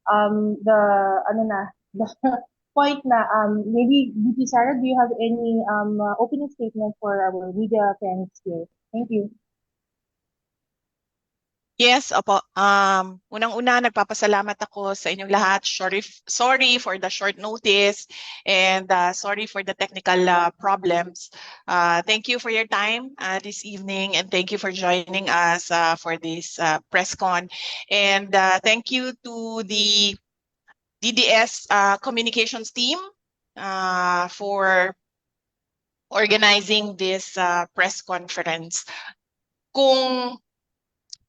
the ano na the point na maybe VP Sara, do you have any opening statement for our media friends here? Thank you. Yes, opo. Unang-una, nagpapasalamat ako sa inyong lahat. Sorry for the short notice and sorry for the technical problems. Thank you for your time this evening and thank you for joining us for this press con. And thank you to the DDS communications team for organizing this press conference.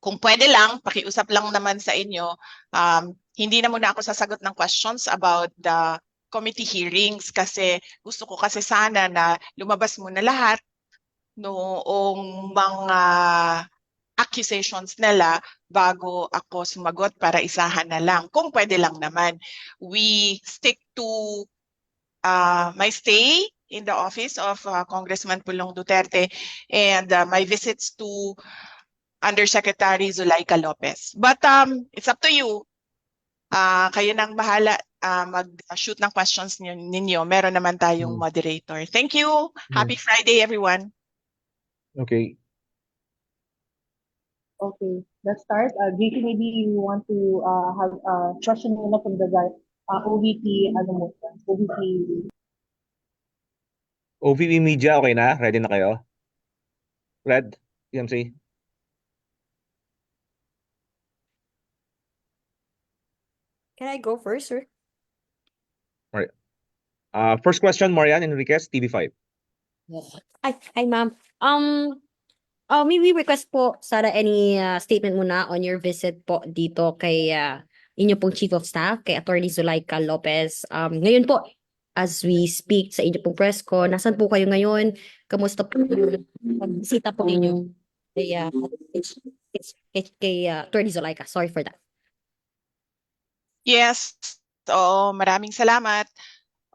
Kung pwede lang, pakiusap lang naman sa inyo, hindi na muna ako sasagot ng questions about the committee hearings kasi gusto ko kasi sana na lumabas muna lahat noong mga accusations nila bago ako sumagot para isahan na lang. Kung pwede lang naman. We stick to my stay in the office of Congressman Pulong Duterte and my visits to Undersecretary Zulaika Lopez. But it's up to you. Kayo nang bahala mag-shoot ng questions ninyo. Meron naman tayong moderator. Thank you. Happy Friday, everyone. Okay. Okay, let's start. JP, maybe you want to have a question muna from the guy, OVP, ano mo, OVP. OVP Media, okay na? Ready na kayo? Red, TMC? Can I go first, sir? Alright. First question, Marian Enriquez, TV5. Hi, ma'am. May we request po, Sara, any statement muna on your visit po dito kay inyo pong Chief of Staff, kay Attorney Zulaika Lopez. Ngayon po, as we speak sa inyo pong press ko, nasan po kayo ngayon? Kamusta po yung pagbisita po ninyo kay, kay Attorney Zulaika? Sorry for that. Yes. Maraming salamat,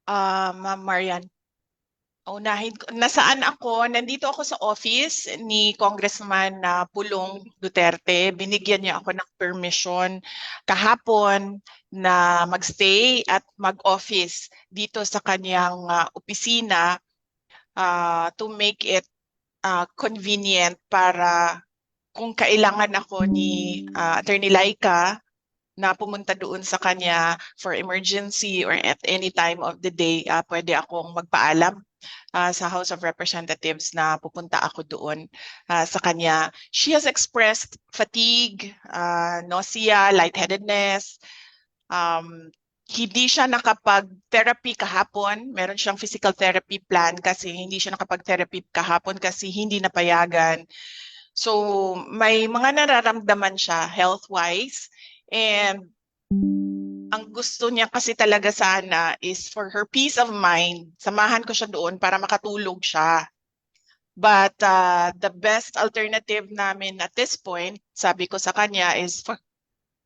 Ma'am Marian. Nasaan ako? Nandito ako sa office ni Congressman Pulong Duterte. Binigyan niya ako ng permission kahapon na magstay at mag-office dito sa kanyang opisina to make it convenient para kung kailangan ako ni Attorney Laika na pumunta doon sa kanya for emergency or at any time of the day, pwede akong magpaalam sa House of Representatives na pupunta ako doon sa kanya. She has expressed fatigue, nausea, lightheadedness. Hindi siya nakapag-therapy kahapon. Meron siyang physical therapy plan kasi hindi siya nakapag-therapy kahapon kasi hindi napayagan. So may mga nararamdaman siya health-wise. And ang gusto niya kasi talaga sana is for her peace of mind, samahan ko siya doon para makatulog siya. But the best alternative namin at this point, sabi ko sa kanya, is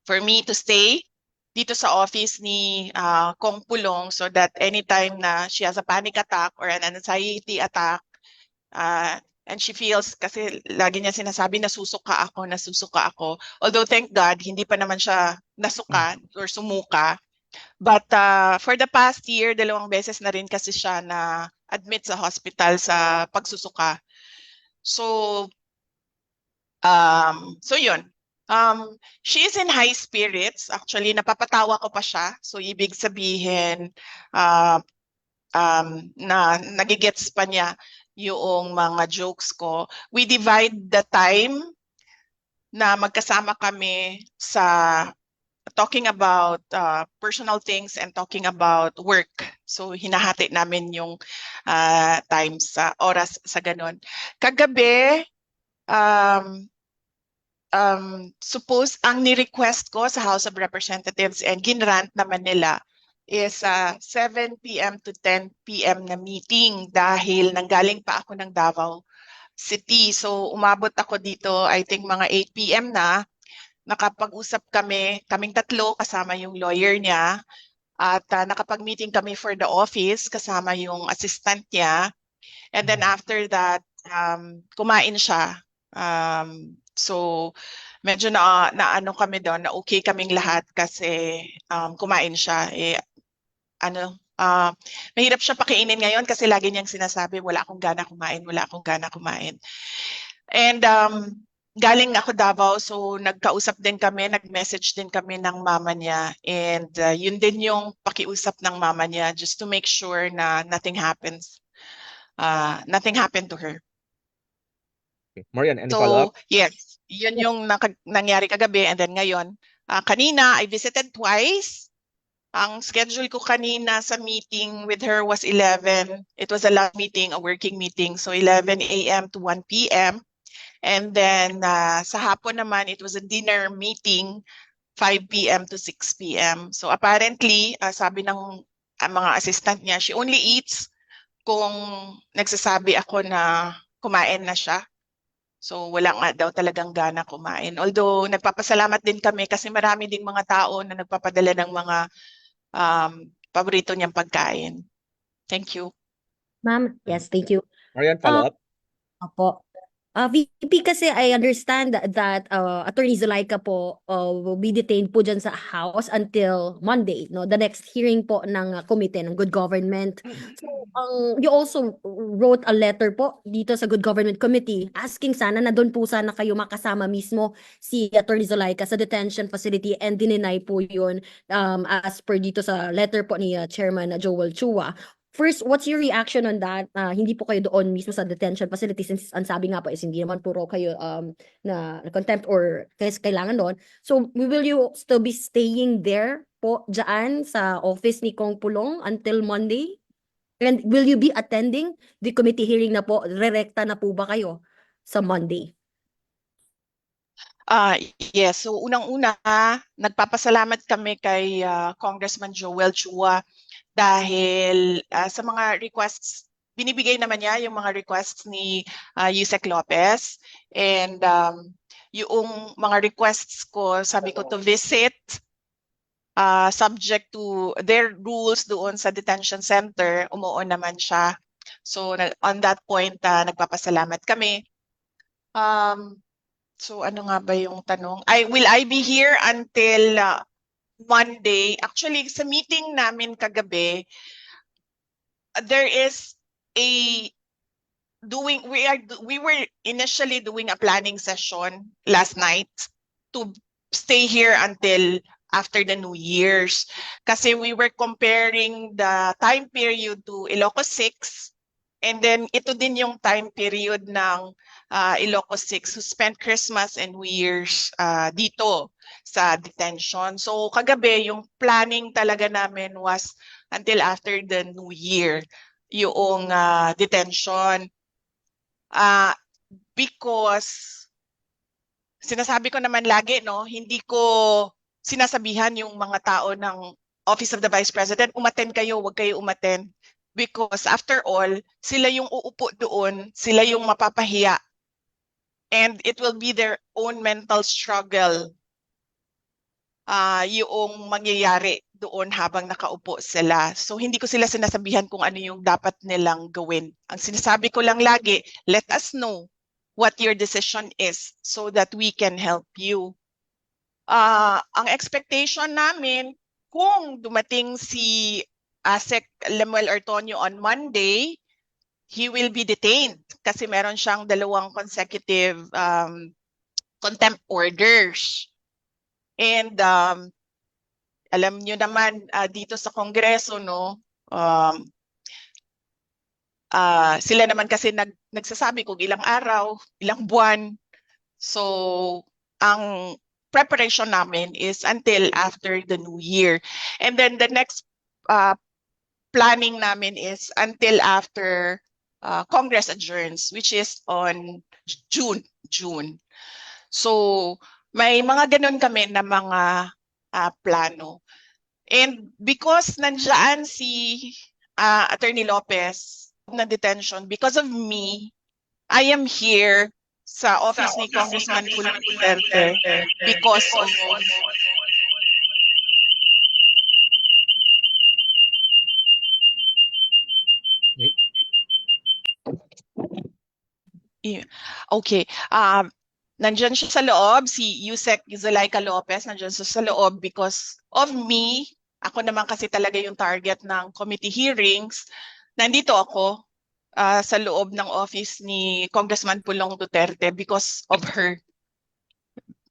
for me to stay dito sa office ni Kong Pulong so that anytime na she has a panic attack or an anxiety attack, and she feels, kasi lagi niya sinasabi, nasusuka ako. Although thank God, hindi pa naman siya nasuka or sumuka. But for the past year, 2 beses na rin kasi siya na admit sa hospital sa pagsusuka. So yun. She is in high spirits. Actually, napapatawa ko pa siya. So ibig sabihin, na nagigets pa niya yung mga jokes ko. We divide the time na magkasama kami sa talking about personal things and talking about work. So hinahati namin yung time sa oras sa ganun. Kagabi, suppose ang ni-request ko sa House of Representatives and ginrant naman nila is 7 p.m. to 10 p.m. na meeting dahil nanggaling pa ako ng Davao City. So umabot ako dito, I think mga 8 p.m. na. Nakapag-usap kaming tatlo kasama yung lawyer niya at nakapag-meeting kami for the office kasama yung assistant niya. And then after that, kumain siya. So medyo na ano kami doon, na okay kaming lahat kasi kumain siya. Mahirap siya pakainin ngayon kasi lagi niyang sinasabi, wala akong gana kumain, wala akong gana kumain. And galing ako Davao, so nagkausap din kami, nag-message din kami ng mama niya. And yun din yung pakiusap ng mama niya, just to make sure na nothing happens. Nothing happened to her. Okay. Marian, any So, follow-up? yes, yun yung nangyari kagabi. And then ngayon, kanina, I visited twice. Ang schedule ko kanina sa meeting with her was 11. It was a last meeting, a working meeting. So 11 a.m. to 1 p.m. And then sa hapon naman, it was a dinner meeting, 5 p.m. to 6 p.m. So apparently, sabi ng mga assistant niya, she only eats kung nagsasabi ako na kumain na siya. So wala nga daw talagang gana kumain. Although nagpapasalamat din kami kasi marami ding mga tao na nagpapadala ng mga paborito niyang pagkain. Thank you. Ma'am, yes, thank you. Marian, follow-up? Opo. VP, kasi I understand that Attorney Zulaika po will be detained po dyan sa House until Monday, no? The next hearing po ng Committee ng Good Government. So, you also wrote a letter po dito sa Good Government Committee asking sana na doon po sana kayo makasama mismo si Attorney Zulaika sa detention facility, and dininay po yun as per dito sa letter po ni Chairman Joel Chua. First, what's your reaction on that? Hindi po kayo doon mismo sa detention facility, since ang sabi nga po is hindi naman puro kayo na contempt or kailangan doon. So, will you still be staying there po dyan sa office ni Kong Pulong until Monday? And will you be attending the committee hearing na po? Rerekta na po ba kayo sa Monday? Yes, so unang-una, nagpapasalamat kami kay Congressman Joel Chua dahil sa mga requests, binibigay naman niya yung mga requests ni Yusek Lopez. And yung mga requests ko, sabi ko to visit, subject to their rules doon sa detention center, umuon naman siya. So on that point, nagpapasalamat kami. So ano nga ba yung tanong? Will I be here until Monday? Actually, sa meeting namin kagabi, there is we were initially doing a planning session last night to stay here until after the New Year's. Kasi we were comparing the time period to Ilocos 6, and then ito din yung time period ng Ilocos 6 who spent Christmas and New Year's dito sa detention. So kagabi, yung planning talaga namin was until after the New Year, yung detention. Because sinasabi ko naman lagi, no, hindi ko sinasabihan yung mga tao ng Office of the Vice President, umattend kayo, wag kayo umattend. Because after all, sila yung uupo doon, sila yung mapapahiya. And it will be their own mental struggle yung mangyayari doon habang nakaupo sila. So hindi ko sila sinasabihan kung ano yung dapat nilang gawin. Ang sinasabi ko lang lagi, let us know what your decision is so that we can help you. Ang expectation namin, kung dumating si ASEC Lemuel Ortonio on Monday, he will be detained kasi meron siyang 2 consecutive contempt orders. And alam niyo naman dito sa Kongreso, no, sila naman kasi nagsasabi kung ilang araw, ilang buwan. So ang preparation namin is until after the New Year. And then the next planning namin is until after Congress adjourns, which is on June. So may mga ganun kami na mga plano. And because nandiyan si Attorney Lopez na detention, because of me, I am here sa office ni Congressman Pulong Duterte because of okay. nandyan siya sa loob, si Yusek Zulaika Lopez, nandyan siya sa loob because of me. Ako naman kasi talaga yung target ng committee hearings. Nandito ako sa loob ng office ni Congressman Pulong Duterte because of her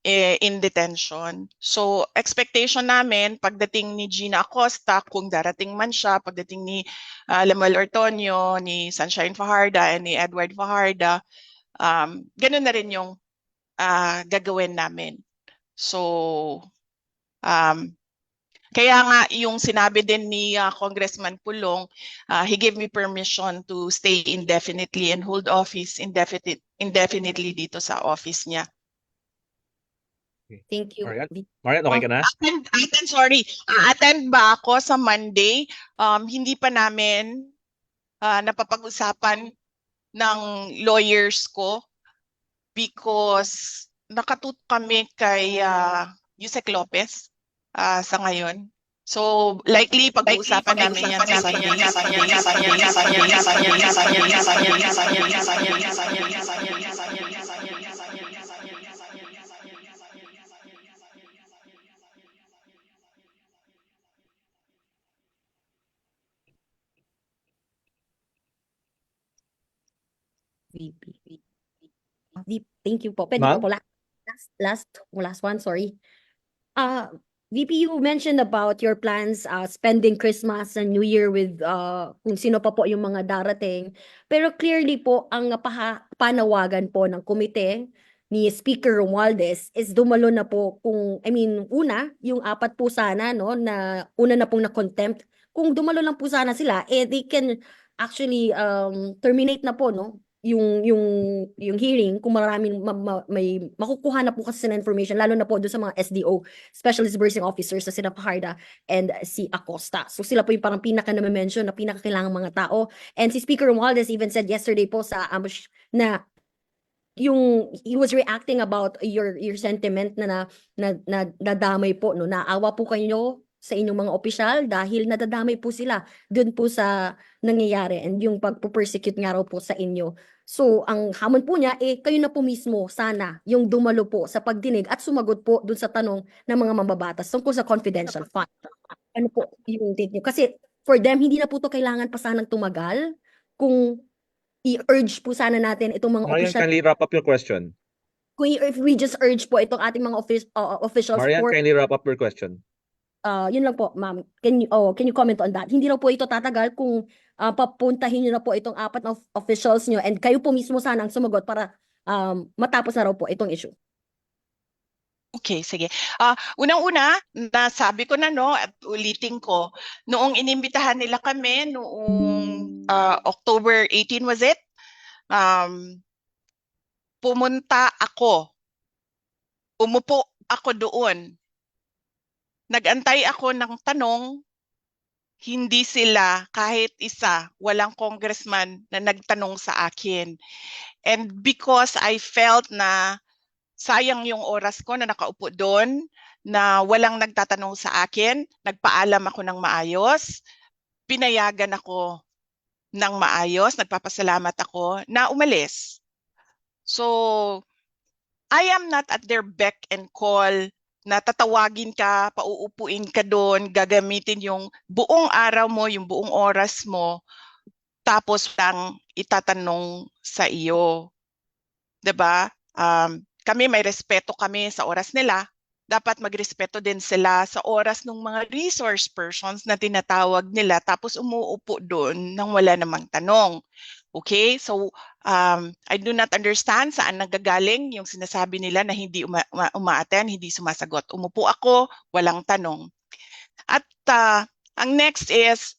in detention. So expectation namin pagdating ni Gina Acosta, kung darating man siya, pagdating ni Lemuel Ortonio, ni Sunshine Fajarda, and ni Edward Fajarda, ganun na rin yung gagawin namin. So kaya nga yung sinabi din ni Congressman Pulong, he gave me permission to stay indefinitely and hold office indefinitely dito sa office niya. Thank you. Marian, okay ka na? Sorry. Attend ba ako sa Monday? Hindi pa namin napapag-usapan ng lawyers ko because nakatutok kami kay Yusek Lopez sa ngayon. So, likely pag-uusapan namin yan sa VP. Thank you po. Pwede Ma'am? po last one, sorry. VP, you mentioned about your plans spending Christmas and New Year with kung sino pa po yung mga darating. Pero clearly po, ang panawagan po ng komite ni Speaker Romualdez is dumalo na po una, yung 4 po sana, no, na una na pong na-contempt. Kung dumalo lang po sana sila, they can actually terminate na po, no, yung hearing kung maraming may makukuha na po kasi na information, lalo na po doon sa mga SDO, Special Disbursing Officers, sa sina Fajarda and si Acosta. So sila po yung parang pinaka na-mention na pinaka kailangang mga tao. And si Speaker Romualdez even said yesterday po sa ambush na he was reacting about your sentiment na nadamay po, no, naawa po kayo sa inyong mga opisyal dahil nadadamay po sila dun po sa nangyayari and yung pagpo-persecute nga raw po sa inyo. So ang hamon po niya kayo na po mismo sana yung dumalo po sa pagdinig at sumagot po dun sa tanong ng mga mambabatas tungkol sa confidential fund. Ano po yung take niyo? Kasi for them hindi na po to kailangan pa sanang tumagal kung i-urge po sana natin itong mga Marian, opisyal. kindly wrap up your question. If we just urge po itong ating mga officials Marian, for kindly wrap up your question. yun lang po, ma'am. Can you comment on that? Hindi raw po ito tatagal kung papuntahin niyo na po itong 4 na officials niyo and kayo po mismo sana ang sumagot para matapos na raw po itong issue. Okay, sige. Unang-una, nasabi ko na, no, at ulitin ko, noong inimbitahan nila kami noong October 18 was it? Pumunta ako. Umupo ako doon. Nag-antay ako ng tanong, hindi sila kahit isa, walang congressman na nagtanong sa akin. And because I felt na sayang yung oras ko na nakaupo doon, na walang nagtatanong sa akin, nagpaalam ako ng maayos, pinayagan ako ng maayos, nagpapasalamat ako na umalis. So, I am not at their beck and call na tatawagin ka, pauupuin ka doon, gagamitin yung buong araw mo, yung buong oras mo, tapos lang itatanong sa iyo. 'Di ba? Kami may respeto kami sa oras nila. Dapat magrespeto din sila sa oras ng mga resource persons na tinatawag nila tapos umuupo doon nang wala namang tanong. Okay? So, I do not understand saan nanggagaling yung sinasabi nila na hindi uma-attend, hindi sumasagot. Umupo ako, walang tanong. At ang next is,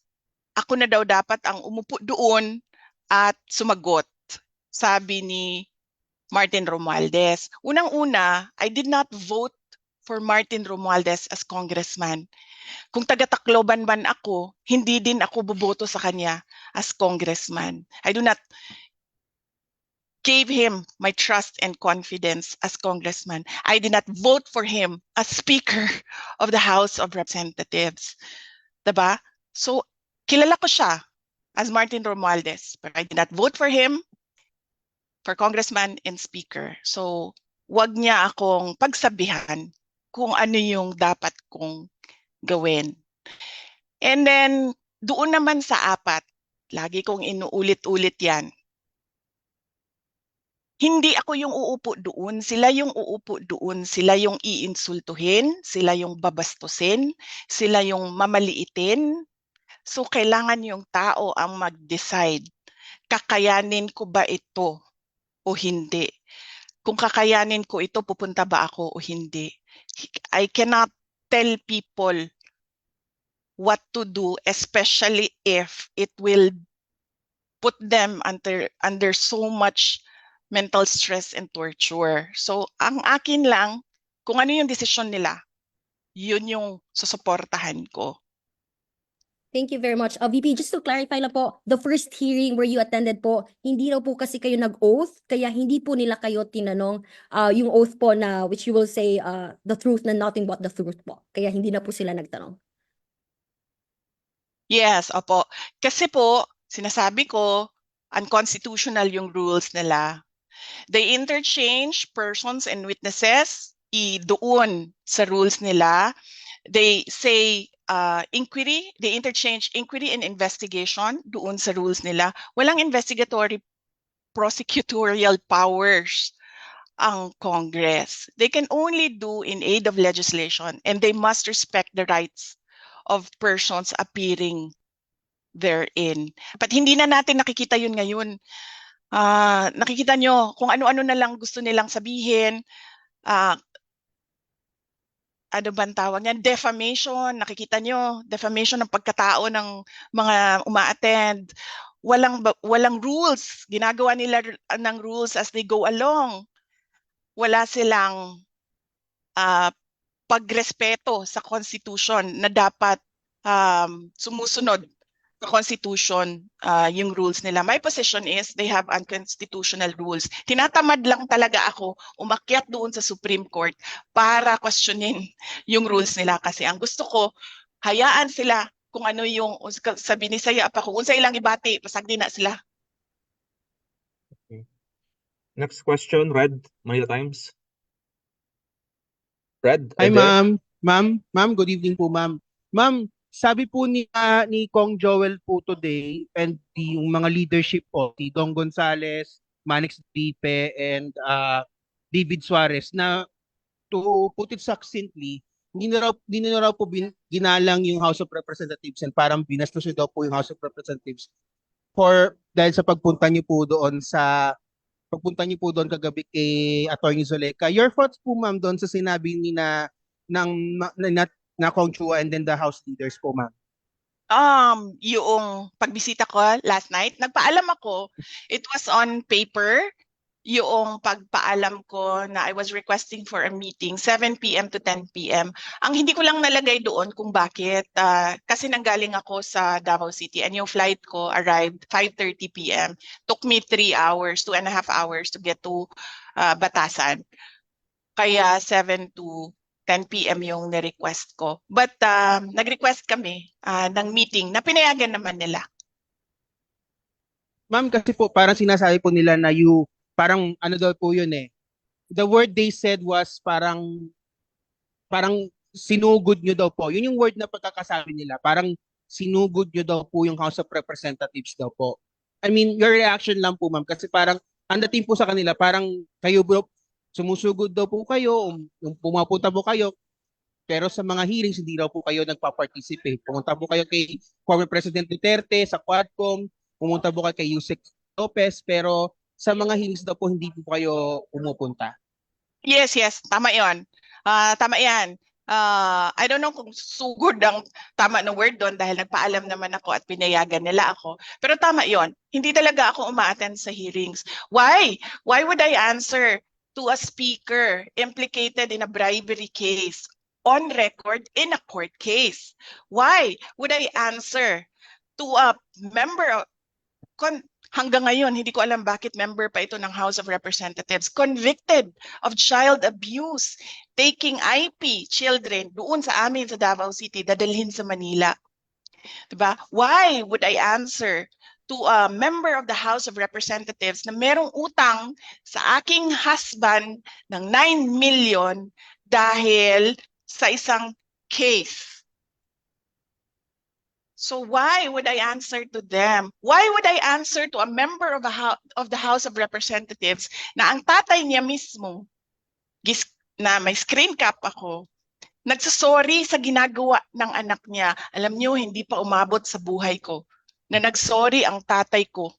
ako na daw dapat ang umupo doon at sumagot, sabi ni Martin Romualdez. Unang-una, I did not vote for Martin Romualdez as congressman. Kung taga-Tacloban man ako, hindi din ako boboto sa kanya as congressman. I do not give him my trust and confidence as congressman. I did not vote for him as Speaker of the House of Representatives. Diba? So, kilala ko siya as Martin Romualdez, but I did not vote for him for congressman and speaker. So, wag niya akong pagsabihan kung ano yung dapat kong gawin. And then, doon naman sa 4, lagi kong inuulit-ulit yan. Hindi ako yung uupo doon, sila yung uupo doon, sila yung iinsultuhin, sila yung babastusin, sila yung mamaliitin. So, kailangan yung tao ang mag-decide, kakayanin ko ba ito o hindi? Kung kakayanin ko ito, pupunta ba ako o hindi? I cannot tell people what to do, especially if it will put them under so much mental stress and torture. So, ang akin lang, kung ano yung desisyon nila, yun yung susuportahan ko. Thank you very much. VP, just to clarify lang po, the first hearing where you attended po, hindi raw po kasi kayo nag-oath, kaya hindi po nila kayo tinanong yung oath po na which you will say the truth na nothing but the truth po. Kaya hindi na po sila nagtanong. Yes, opo. Kasi po, sinasabi ko, unconstitutional yung rules nila. They interchange persons and witnesses doon sa rules nila. They say inquiry, they interchange inquiry and investigation doon sa rules nila. Walang investigatory prosecutorial powers ang Congress. They can only do in aid of legislation, and they must respect the rights of persons appearing therein. But hindi na natin nakikita yun ngayon. Nakikita nyo kung ano-ano na lang gusto nilang sabihin. Ano bang tawag yan? Defamation. Nakikita nyo, defamation ng pagkatao ng mga uma-attend. Walang rules. Ginagawa nila ng rules as they go along. Wala silang pagrespeto sa Constitution na dapat sumusunod sa Constitution yung rules nila. My position is they have unconstitutional rules. Tinatamad lang talaga ako umakyat doon sa Supreme Court para questionin yung rules nila kasi ang gusto ko, hayaan sila kung ano yung sabi ni Saya pa kung sa ilang ibati, pasagdi na sila. Okay. Next question, Red, Manila Times. Red, Hi, Ede? Ma'am, good evening po, ma'am. Ma'am, sabi po ni Kong Joel po today and yung mga leadership po, si Dong Gonzales, Manix Dipe, and David Suarez na to put it succinctly, hindi na raw po ginalang yung House of Representatives and parang binastos daw po yung House of Representatives dahil sa pagpunta niyo po doon kagabi kay Attorney Zoleka. Your thoughts po, ma'am, doon sa sinabi ni na Kong Chua and then the House leaders po, ma'am? Yung pagbisita ko last night, nagpaalam ako. It was on paper. Yung pagpaalam ko na I was requesting for a meeting 7 p.m. to 10 p.m. Ang hindi ko lang nalagay doon kung bakit. Kasi nanggaling ako sa Davao City and yung flight ko arrived 5:30 p.m. Took me 3 hours, 2.5 hours to get to Batasan. Kaya 7 to 10 p.m. yung ni-request ko. But nag-request kami ng meeting na pinayagan naman nila. Ma'am, kasi po parang sinasabi po nila na parang ano daw po yun eh. The word they said was parang sinugod nyo daw po. Yun yung word na pagkakasabi nila. Parang sinugod nyo daw po yung House of Representatives daw po. I mean, your reaction lang po, ma'am. Kasi parang ang dating po sa kanila, parang kayo bro, sumusugod daw po kayo, pumapunta po kayo, pero sa mga hearings, hindi daw po kayo nagpa-participate. Pumunta po kayo kay former President Duterte sa Quadcom, pumunta po kayo kay Yusek Lopez, pero sa mga hearings daw po hindi po kayo pumupunta. Yes, tama 'yon. Tama 'yan. I don't know kung sugod ang tama na word doon dahil nagpaalam naman ako at pinayagan nila ako. Pero tama 'yon. Hindi talaga ako uma-attend sa hearings. Why? Why would I answer to a speaker implicated in a bribery case on record in a court case? Why would I answer to a member hanggang ngayon, hindi ko alam bakit member pa ito ng House of Representatives, convicted of child abuse, taking IP children doon sa amin sa Davao City, dadalhin sa Manila. Diba? Why would I answer to a member of the House of Representatives na merong utang sa aking husband ng 9 million dahil sa isang case. So why would I answer to them? Why would I answer to a member of the House of Representatives na ang tatay niya mismo, na may screen cap ako, nagsasorry sa ginagawa ng anak niya? Alam niyo, hindi pa umabot sa buhay ko na nagsorry ang tatay ko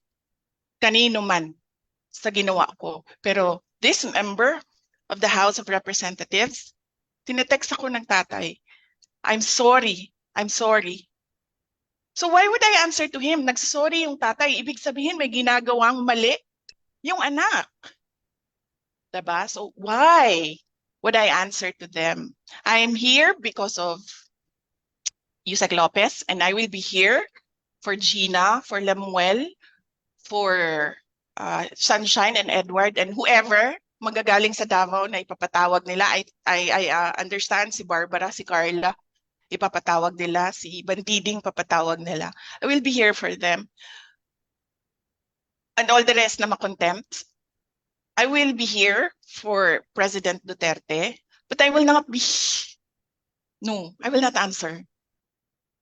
kanino man sa ginawa ko. Pero this member of the House of Representatives, tinetext ako ng tatay, I'm sorry. So why would I answer to him? Nagsasorry yung tatay, ibig sabihin may ginagawang mali yung anak. Diba? So why would I answer to them? I am here because of Yusek Lopez, and I will be here for Gina, for Lemuel, for Sunshine and Edward, and whoever magagaling sa Davao na ipapatawag nila. I understand si Barbara, si Carla, ipapatawag nila, si Bandiding papatawag nila. I will be here for them. And all the rest na makontempt. I will be here for President Duterte, but I will not answer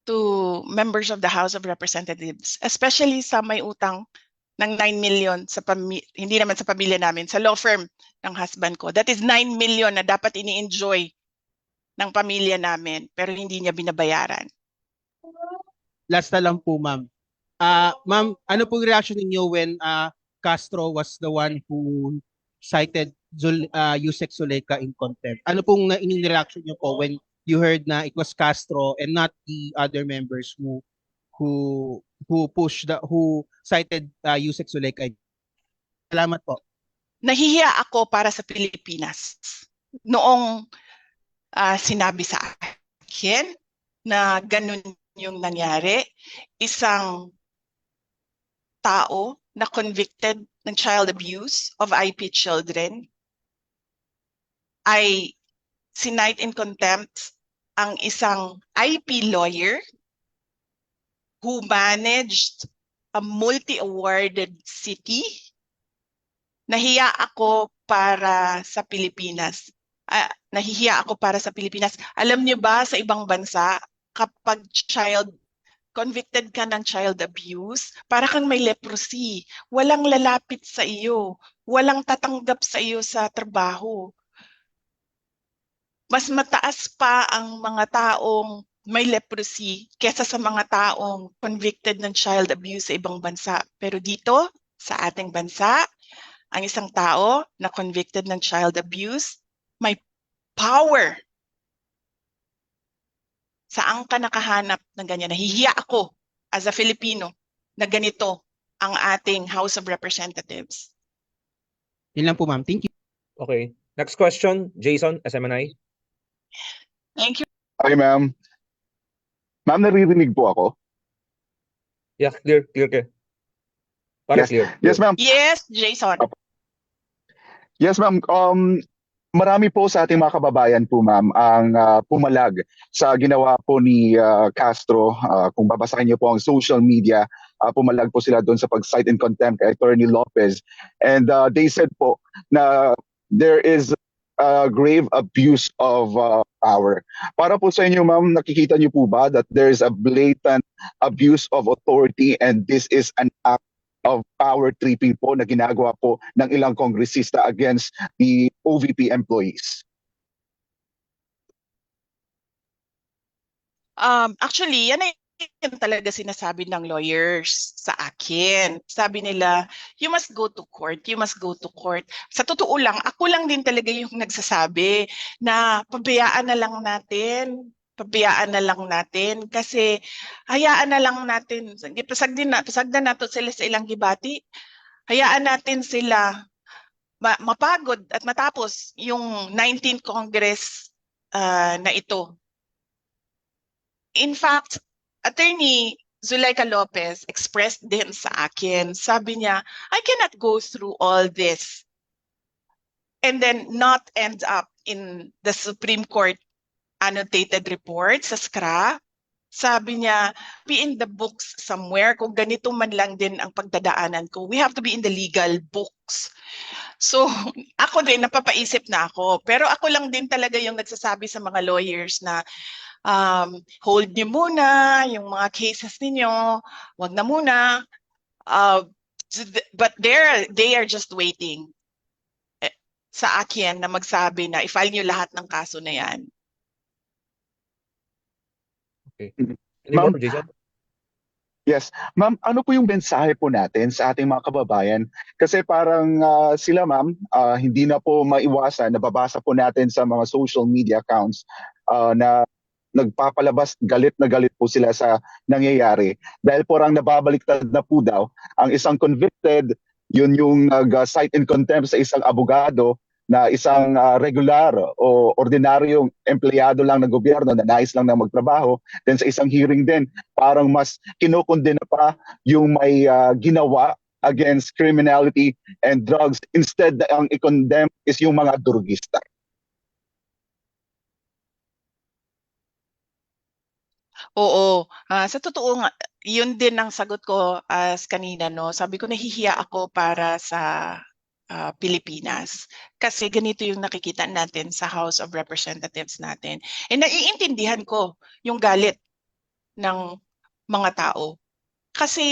to members of the House of Representatives, especially sa may utang ng 9 million sa hindi naman sa pamilya namin, sa law firm ng husband ko. That is 9 million na dapat ini-enjoy ng pamilya namin, pero hindi niya binabayaran. Last na lang po, ma'am. Ma'am, ano pong reaction ninyo when Castro was the one who cited Yusek Zuleika in contempt? Ano pong reaction niyo po when you heard na it was Castro and not the other members who cited Yusek Zuleika? Salamat po. Nahihiya ako para sa Pilipinas. Noong sinabi sa akin na ganun yung nangyari, isang tao na convicted ng child abuse of IP children ay sinight in contempt ang isang IP lawyer who managed a multi-awarded city. Nahiya ako para sa Pilipinas. Nahihiya ako para sa Pilipinas. Alam niyo ba, sa ibang bansa, kapag convicted ka ng child abuse, para kang may leprosy. Walang lalapit sa iyo. Walang tatanggap sa iyo sa trabaho. Mas mataas pa ang mga taong may leprosy kesa sa mga taong convicted ng child abuse sa ibang bansa. Pero dito, sa ating bansa, ang isang tao na convicted ng child abuse, may power. Saan ka nakahanap ng ganyan? Nahihiya ako as a Filipino na ganito ang ating House of Representatives. Yun lang po, ma'am. Thank you. Okay. Next question, Jason, SMNI. Thank you. Hi, ma'am. Ma'am, naririnig po ako? Yeah, clear. Para Yes. clear. Yes, ma'am. Yes, Jason. Yes, ma'am. Marami po sa ating mga kababayan po, ma'am, ang pumalag sa ginawa po ni Castro. Kung babasahin niyo po ang social media, pumalag po sila doon sa pag-cite in contempt kay Attorney Lopez. And they said po na there is grave abuse of power. Para po sa inyo, ma'am, nakikita niyo po ba that there is a blatant abuse of authority, and this is an act of power tripping po na ginagawa po ng ilang kongresista against the OVP employees? Actually, yan ay yung talaga sinasabi ng lawyers sa akin. Sabi nila, you must go to court, you must go to court. Sa totoo lang, ako lang din talaga yung nagsasabi na pabayaan na lang natin kasi hayaan na lang natin. Pasagdan nato sila sa ilang gibati. Hayaan natin sila mapagod at matapos yung 19th Congress na ito. In fact, Attorney Zuleika Lopez expressed din sa akin, sabi niya, I cannot go through all this and then not end up in the Supreme Court annotated report sa SCRA Sabi niya, be in the books somewhere. Kung ganito man lang din ang pagdadaanan ko, we have to be in the legal books. So, ako din, napapaisip na ako. Pero ako lang din talaga yung nagsasabi sa mga lawyers na hold niyo muna yung mga cases ninyo, wag na muna. But they are just waiting sa akin na magsabi na i-file niyo lahat ng kaso na yan. Okay. Any Ma'am, more, Jason? yes. Ma'am, ano po yung mensahe po natin sa ating mga kababayan? Kasi parang sila, ma'am, hindi na po maiwasan, nababasa po natin sa mga social media accounts na nagpapalabas, galit na galit po sila sa nangyayari. Dahil po ang nababaliktad na po daw, ang isang convicted, yun yung nag-cite in contempt sa isang abogado na isang regular o ordinaryong empleyado lang ng gobyerno na nais lang na magtrabaho. Then sa isang hearing din, parang mas kinukundena pa yung may ginawa against criminality and drugs. Instead, ang i-condemn is yung mga durugista. Oo, sa totoo nga, yun din ang sagot ko as kanina, no? Sabi ko nahihiya ako para sa Pilipinas. Kasi ganito yung nakikita natin sa House of Representatives natin. Naiintindihan ko yung galit ng mga tao. Kasi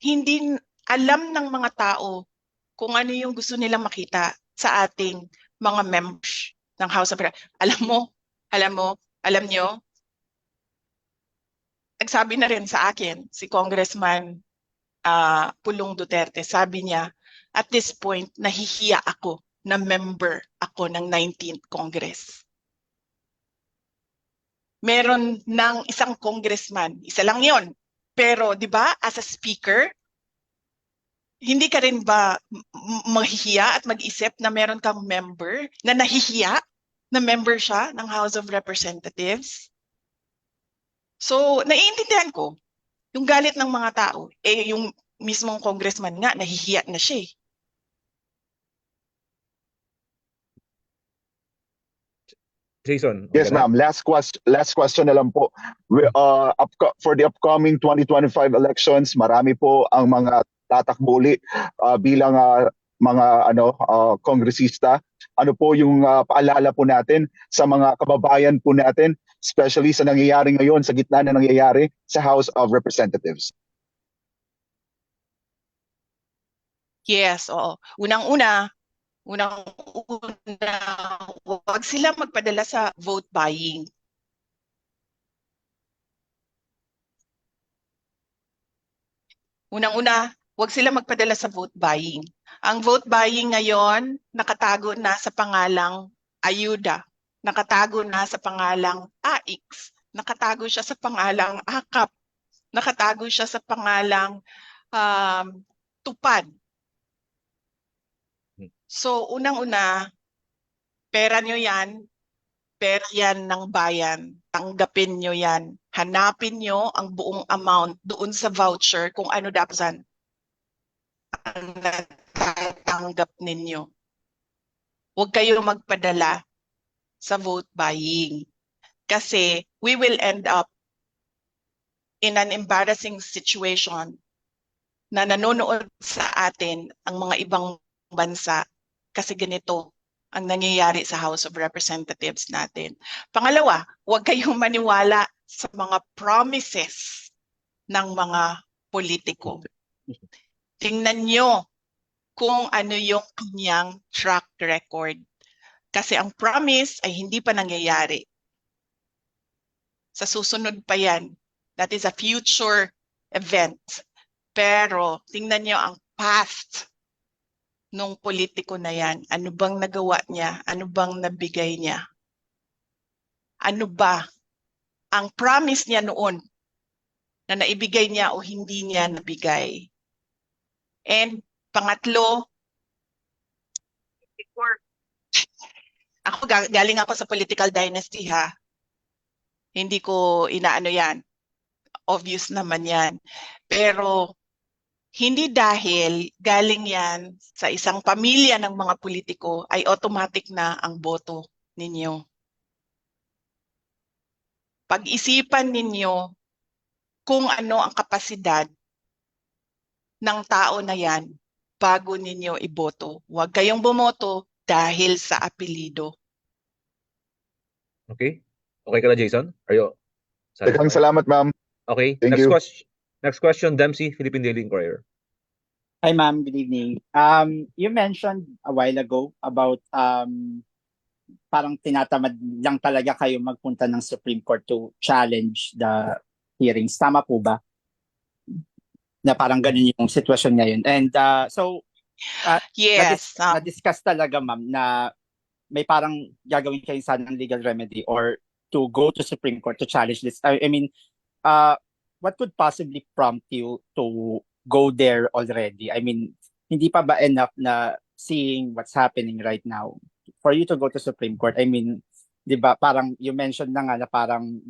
hindi alam ng mga tao kung ano yung gusto nilang makita sa ating mga members ng House of Representatives. Alam nyo, nagsabi na rin sa akin si Congressman Pulong Duterte, sabi niya, at this point, nahihiya ako na member ako ng 19th Congress. Meron ng isang congressman, isa lang yon. Pero, di ba, as a speaker, hindi ka rin ba mahihiya at mag-isip na meron kang member na nahihiya na member siya ng House of Representatives? So, naiintindihan ko yung galit ng mga tao. Yung mismong congressman nga, nahihiya na siya. Jason, okay Yes, na? ma'am. Last question na lang po. For the upcoming 2025 elections, marami po ang mga tatakbo uli bilang mga kongresista. Ano po yung paalala po natin sa mga kababayan po natin, especially sa nangyayari ngayon, sa gitna na nangyayari sa House of Representatives? Yes, oo. Unang-una, huwag sila magpadala sa vote buying. Unang-una, huwag sila magpadala sa vote buying. Ang vote buying ngayon, nakatago na sa pangalang ayuda, nakatago na sa pangalang AIX, nakatago siya sa pangalang AKAP, nakatago siya sa pangalang tupad. So, unang-una, pera nyo yan, pera yan ng bayan, tanggapin nyo yan. Hanapin nyo ang buong amount doon sa voucher kung ano dapat ang natatanggap ninyo. Huwag kayo magpadala sa vote buying kasi we will end up in an embarrassing situation na nanonood sa atin ang mga ibang bansa kasi ganito ang nangyayari sa House of Representatives natin. Pangalawa, huwag kayong maniwala sa mga promises ng mga politiko. Tingnan nyo kung ano yung kanyang track record. Kasi ang promise ay hindi pa nangyayari. Sa susunod pa yan. That is a future event. Pero tingnan nyo ang past nung politiko na yan. Ano bang nagawa niya? Ano bang nabigay niya? Ano ba ang promise niya noon na naibigay niya o hindi niya nabigay? And pangatlo, galing ako sa political dynasty ha. Hindi ko inaano yan. Obvious naman yan. Pero hindi dahil galing yan sa isang pamilya ng mga politiko ay automatic na ang boto ninyo. Pag-isipan ninyo kung ano ang kapasidad ng tao na yan bago ninyo iboto. Huwag kayong bumoto dahil sa apelido. Okay? Okay ka na, Jason? Are you Daghang satisfied? salamat, ma'am. Okay. Thank Next you. question. Next question, Dempsey, Philippine Daily Inquirer. Hi, ma'am. Good evening. You mentioned a while ago about parang tinatamad lang talaga kayo magpunta ng Supreme Court to challenge the hearings. Tama po ba? Na parang ganun yung sitwasyon ngayon. And so, Yes. na-discuss talaga, ma'am, na may parang gagawin kayo sanang legal remedy or to go to Supreme Court to challenge this. I mean, what could possibly prompt you to go there already? I mean, hindi pa ba enough na seeing what's happening right now for you to go to Supreme Court? I mean, di ba, parang you mentioned na nga na parang,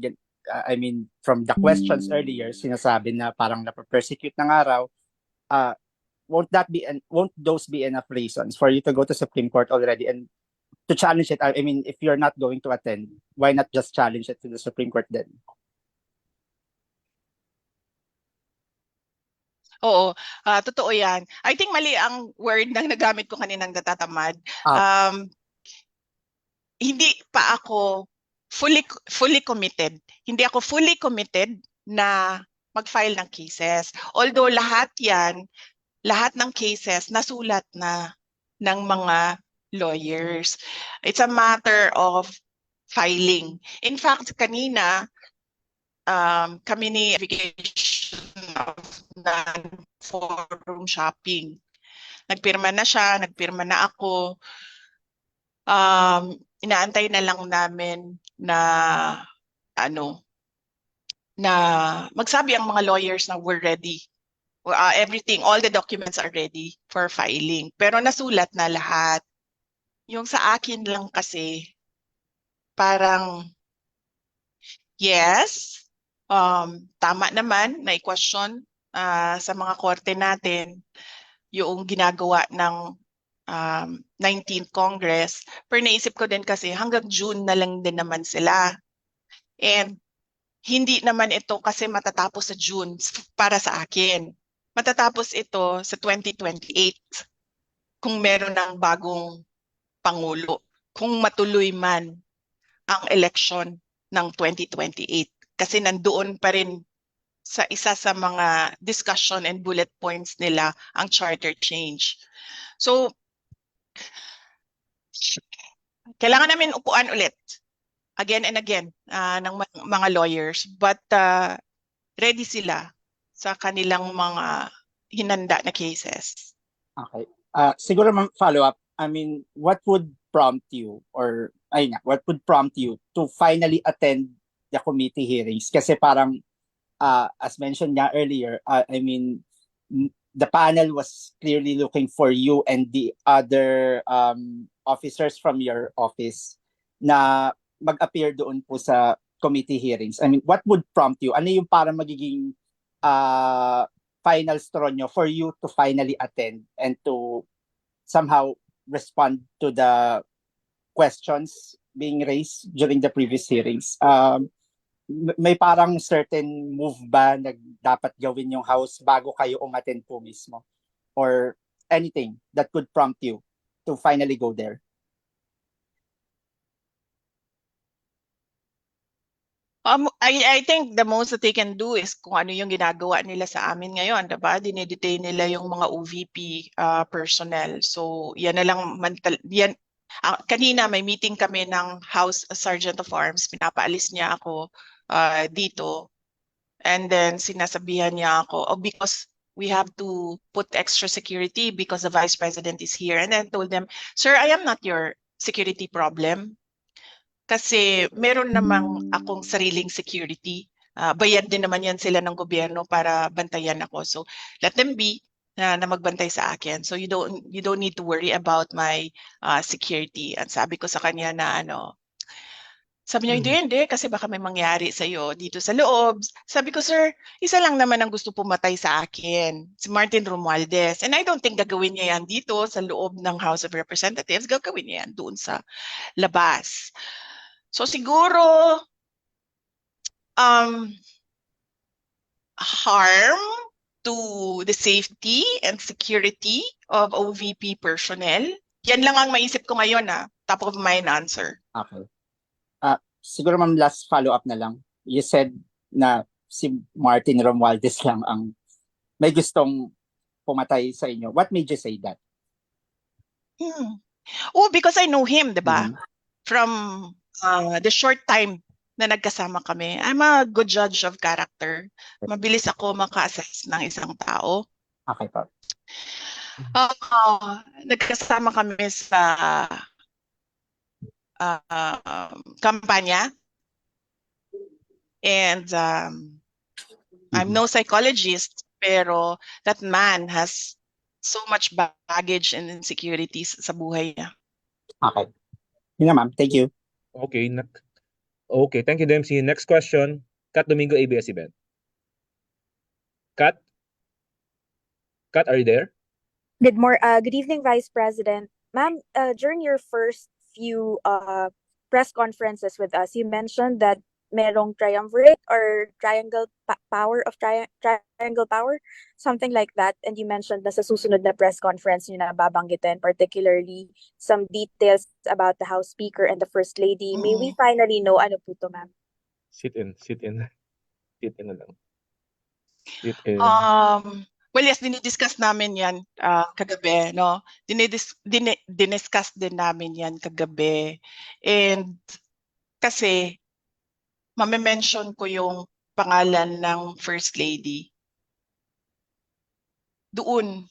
I mean, from the questions earlier, sinasabi na parang napapersecute ng araw, won't those be enough reasons for you to go to Supreme Court already and to challenge it? I mean, if you're not going to attend, why not just challenge it to the Supreme Court then? Oo, totoo yan. I think mali ang word na nagamit ko kaninang natatamad. Hindi pa ako fully committed. Hindi ako fully committed na mag-file ng cases. Although lahat ng cases nasulat na ng mga lawyers. It's a matter of filing. In fact, kanina, kami ni verification of non-forum shopping. Nagpirma na siya, nagpirma na ako. Inaantay na lang namin na na magsabi ang mga lawyers na we're ready. Everything, all the documents are ready for filing. Pero nasulat na lahat. Yung sa akin lang kasi, parang yes, tama naman na i-question sa mga korte natin yung ginagawa ng 19th Congress. Pero naisip ko din kasi hanggang June na lang din naman sila. And hindi naman ito kasi matatapos sa June para sa akin. Matatapos ito sa 2028 kung meron ng bagong Pangulo. Kung matuloy man ang election ng 2028. Kasi nandoon pa rin sa isa sa mga discussion and bullet points nila ang charter change. So, kailangan namin upuan ulit again and again ng mga lawyers, but ready sila sa kanilang mga hinanda na cases. Okay. Siguro follow up. I mean, what would prompt you what would prompt you to finally attend the committee hearings? Kasi parang as mentioned nga earlier, I mean, the panel was clearly looking for you and the other officers from your office na mag-appear doon po sa committee hearings. I mean, what would prompt you? Ano yung parang magiging final straw nyo for you to finally attend and to somehow respond to the questions being raised during the previous hearings? May parang certain move ba na dapat gawin yung House bago kayo umattend po mismo? Or anything that could prompt you to finally go there? I think the most that they can do is kung ano yung ginagawa nila sa amin ngayon, diba? Dinedetain nila yung mga OVP personnel. So, yan na lang, kanina may meeting kami ng House Sergeant of Arms, pinapaalis niya ako dito. And then sinasabihan niya ako, because we have to put extra security because the Vice President is here. And then I told them, sir, I am not your security problem. Kasi meron namang akong sariling security. Bayad din naman yan sila ng gobyerno para bantayan ako. So let them be na magbantay sa akin. So you don't need to worry about my security. At sabi ko sa kanya na sabi niya, hindi, kasi baka may mangyari sa iyo dito sa loob. Sabi ko, sir, isa lang naman ang gusto pumatay sa akin, si Martin Romualdez. And I don't think gagawin niya yan dito sa loob ng House of Representatives. Gagawin niya yan doon sa labas. So siguro, harm to the safety and security of OVP personnel? Yan lang ang maisip ko ngayon, top of mind answer. Okay. Siguro ma'am, last follow-up na lang. You said na si Martin Romualdez lang ang may gustong pumatay sa inyo. What made you say that? Oh, because I know him, di ba? Mhm. From the short time na nagkasama kami. I'm a good judge of character. Mabilis ako maka-assess ng isang tao. Okay po. Nagkasama kami sa kampanya. And I'm no psychologist, pero that man has so much baggage and insecurities sa buhay niya. Okay. Yun na ma'am. Thank you. Okay. Okay, thank you, Dempsey. Next question. Kat Domingo, ABS-CBN. Kat? Kat, are you there? Good evening, Vice President. Ma'am, during your first few press conferences with us, you mentioned that merong triumvirate or triangle power, something like that. And you mentioned na sa susunod na press conference nyo na babanggitin, particularly some details about the House Speaker and the First Lady. May we finally know ano po to, ma'am? Sit in. Sit in na lang. Sit in. Well, yes, dinidiscuss namin yan kagabi, no? Diniscuss din namin yan kagabi. And kasi, mame-mention ko yung pangalan ng First Lady doon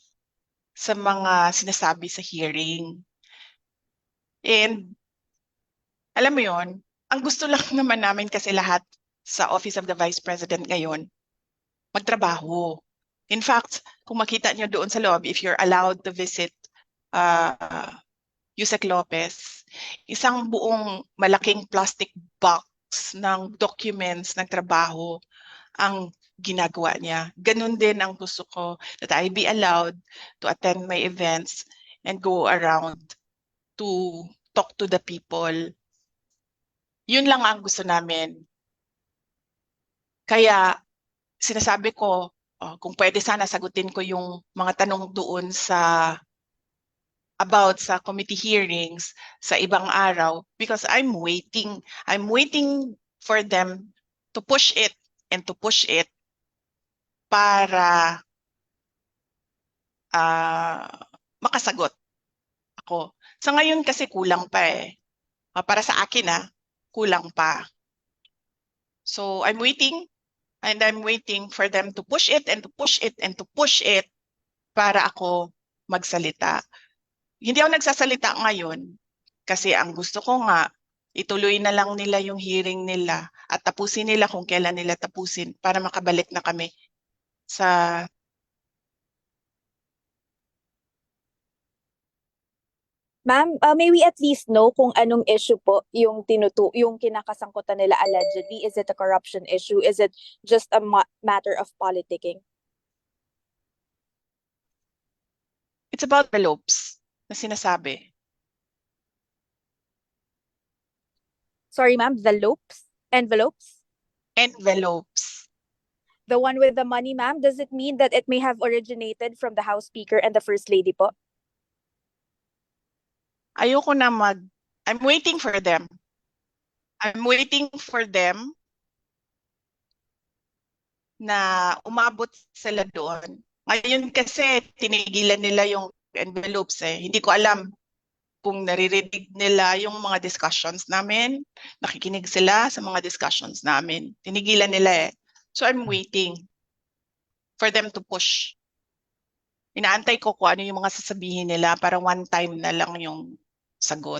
sa mga sinasabi sa hearing. And alam mo yon, ang gusto lang naman namin kasi lahat sa Office of the Vice President ngayon, magtrabaho. In fact, kung makita nyo doon sa loob, if you're allowed to visit Yusek Lopez, isang buong malaking plastic box ng documents ng trabaho ang ginagawa niya. Ganun din ang gusto ko, that I be allowed to attend my events and go around to talk to the people. Yun lang ang gusto namin. Kaya sinasabi ko, kung pwede sana sagutin ko yung mga tanong doon about sa committee hearings sa ibang araw, because I'm waiting for them to push it para makasagot ako. Sa ngayon kasi kulang pa eh. Para sa akin kulang pa. So I'm waiting for them to push it para ako magsalita. Hindi ako nagsasalita ngayon kasi ang gusto ko nga, ituloy na lang nila yung hearing nila at tapusin nila kung kailan nila tapusin para makabalik na kami sa Ma'am, may we at least know kung anong issue po yung kinakasangkutan nila allegedly? Is it a corruption issue? Is it just a matter of politicking? It's about envelopes na sinasabi. Sorry, ma'am, envelopes? Envelopes. The one with the money, ma'am, does it mean that it may have originated from the House Speaker and the First Lady po? Ayoko na I'm waiting for them. Na umabot sila doon. Ngayon kasi tinigilan nila yung envelopes eh. Hindi ko alam kung naririnig nila yung mga discussions namin. Nakikinig sila sa mga discussions namin. Tinigilan nila eh. So I'm waiting for them to push. Inaantay ko kung ano yung mga sasabihin nila para one time na lang yung sagot.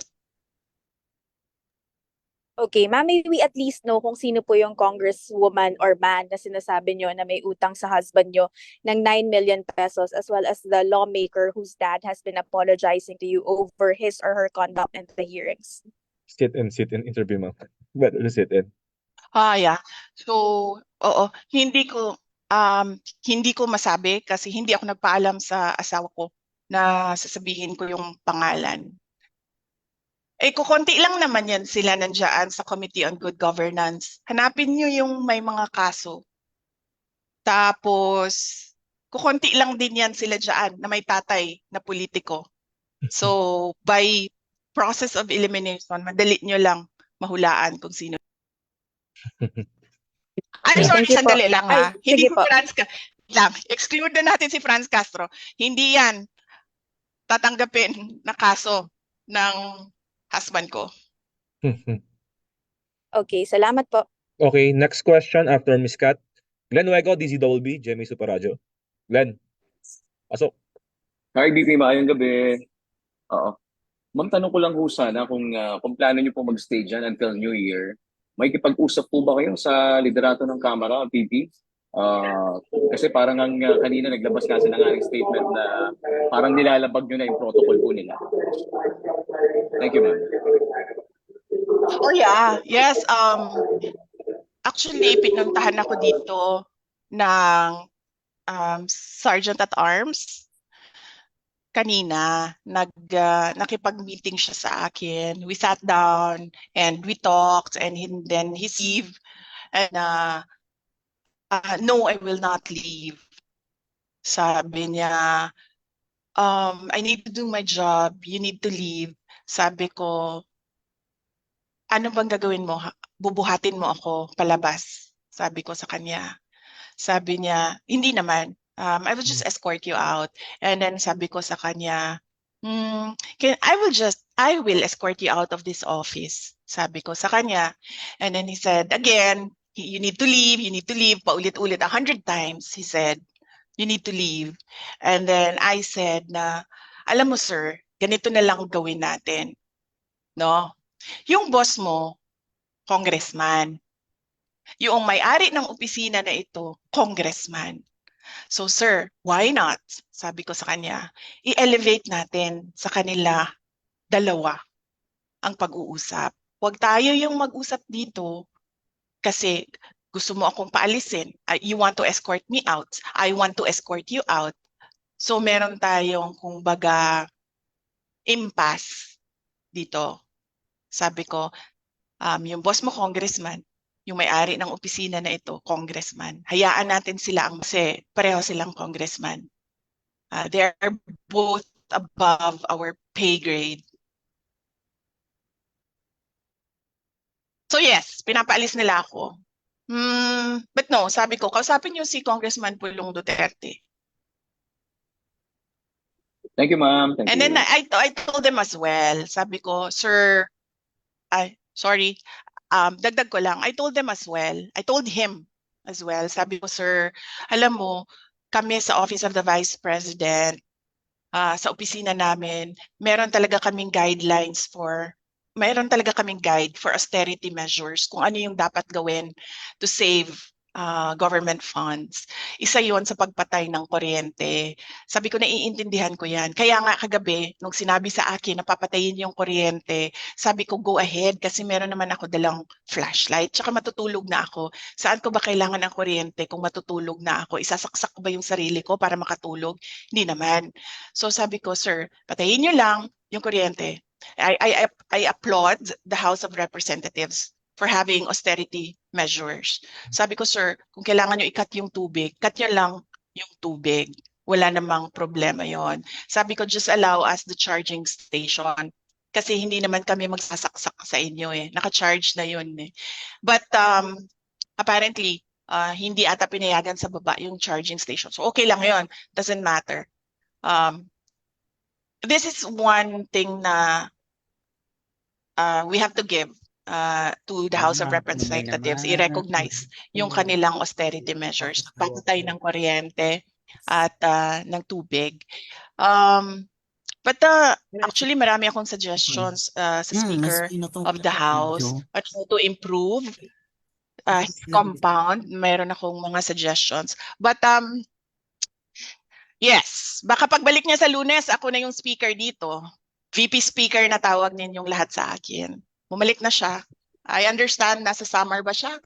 Okay, ma'am, may we at least know kung sino po yung congresswoman or man na sinasabi nyo na may utang sa husband nyo ng 9 million pesos, as well as the lawmaker whose dad has been apologizing to you over his or her conduct in the hearings? Sit in interview, ma'am. Better sit in. Yeah. So, oo, hindi ko masabi kasi hindi ako nagpaalam sa asawa ko na sasabihin ko yung pangalan. Kukunti lang naman yan sila nandiyan sa Committee on Good Governance. Hanapin nyo yung may mga kaso. Tapos, kukonti lang din yan sila dyan na may tatay na politiko. So, by process of elimination, madali nyo lang mahulaan kung sino. I'm Okay, sorry, thank you po. sandali lang Ay, ha. Hindi sige si po. lang. Exclude na natin si Franz Castro. Hindi yan tatanggapin na kaso ng husband ko. Okay, salamat po. Okay, next question after Miss Kat. Glenn Hueco, DZBB, GMA Super Radio. Glenn, pasok. Hi, BP, maayong gabi. Oo. Ma'am, tanong ko lang ho sana kung plano niyo po mag-stay dyan until New Year, may kipag-usap po ba kayo sa liderato ng Kamara, PP? Kasi parang kanina naglabas nga sila ng statement na parang nilalabag nyo na yung protocol po nila. Thank you, ma'am. Oh yeah, yes. Actually, pinuntahan ako dito ng Sergeant at Arms kanina. Nakipag-meeting siya sa akin. We sat down and we talked, and then he leave. And no, I will not leave. Sabi niya, I need to do my job. You need to leave. Sabi ko, ano bang gagawin mo? Bubuhatin mo ako palabas. Sabi ko sa kanya. Sabi niya, hindi naman. I will just escort you out. And then sabi ko sa kanya, I will escort you out of this office. Sabi ko sa kanya. And then he said, again, you need to leave, paulit-ulit 100 times. He said, you need to leave. And then I said na, alam mo sir, ganito na lang gawin natin. No? Yung boss mo, congressman. Yung may-ari ng opisina na ito, congressman. So sir, why not? Sabi ko sa kanya, i-elevate natin sa kanila dalawa ang pag-uusap. Huwag tayo yung mag-usap dito kasi gusto mo akong paalisin. You want to escort me out. I want to escort you out. So meron tayong kumbaga impasse dito. Sabi ko, yung boss mo congressman, yung may-ari ng opisina na ito, congressman. Hayaan natin sila kasi pareho silang congressman. They are both above our pay grade. So yes, pinapaalis nila ako. But no, sabi ko, kausapin niyo si Congressman Pulong Duterte. Thank you, ma'am. Thank And you. then I told them as well, sabi ko, sir, sorry, dagdag ko lang, I told them as well, I told him as well, sabi ko, sir, alam mo, kami sa Office of the Vice President, sa opisina namin, meron talaga kaming guide for austerity measures, kung ano yung dapat gawin to save government funds. Isa yon sa pagpatay ng kuryente. Sabi ko, naiintindihan ko yan. Kaya nga kagabi, nung sinabi sa akin na papatayin yung kuryente, sabi ko, go ahead kasi meron naman ako dalang flashlight. Tsaka matutulog na ako. Saan ko ba kailangan ng kuryente kung matutulog na ako? Isasaksak ko ba yung sarili ko para makatulog? Hindi naman. So sabi ko, sir, patayin nyo lang yung kuryente. I applaud the House of Representatives for having austerity measures. Sabi ko, sir, kung kailangan nyo i-cut yung tubig, cut nyo lang yung tubig. Wala namang problema yon. Sabi ko, just allow us the charging station. Kasi hindi naman kami magsasaksak sa inyo eh. Naka-charge na yun eh. But apparently, hindi ata pinayagan sa baba yung charging station. So okay lang yon. Doesn't matter. This is one thing na we have to give to the House of Representatives. I-recognize yung kanilang austerity measures. Pagpatay ng kuryente at ng tubig. But actually, marami akong suggestions sa Speaker of the House on how to improve his compound. Mayroon akong mga suggestions. But yes, baka pagbalik niya sa Lunes, ako na yung speaker dito. VP Speaker na tawag ninyong lahat sa akin. Bumalik na siya. I understand, nasa summer ba siya?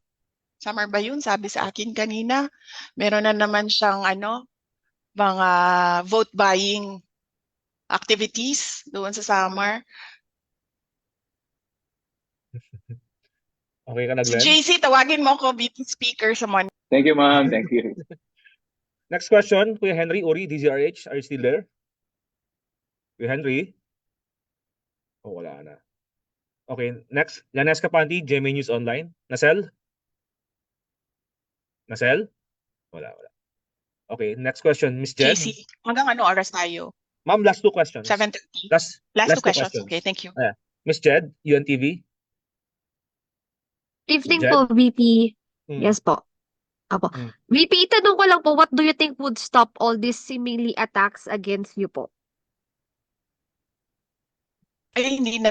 Summer ba yun? Sabi sa akin kanina. Meron na naman siyang mga vote buying activities doon sa summer. Okay ka na, Si Glenn? JC, tawagin mo ako VP Speaker sa Monday. Thank you, ma'am. Thank you. Next question, Kuya Henry Uri, DZRH. Are you still there? Kuya Henry? Oh, wala na. Okay, next. Lanes Kapanti, GMA News Online. Nasel? Nasel? Wala. Okay, next question, Miss Jed. JC, hanggang ano oras tayo? Ma'am, last two questions. 7:30? Last Last two two questions. questions. Okay, thank you. Miss Jed, UNTV. Evening Jed? po, VP. Hmm. Yes po. Apo. Hmm. VP, tanong ko lang po, what do you think would stop all these seemingly attacks against you po? Ay, hindi na,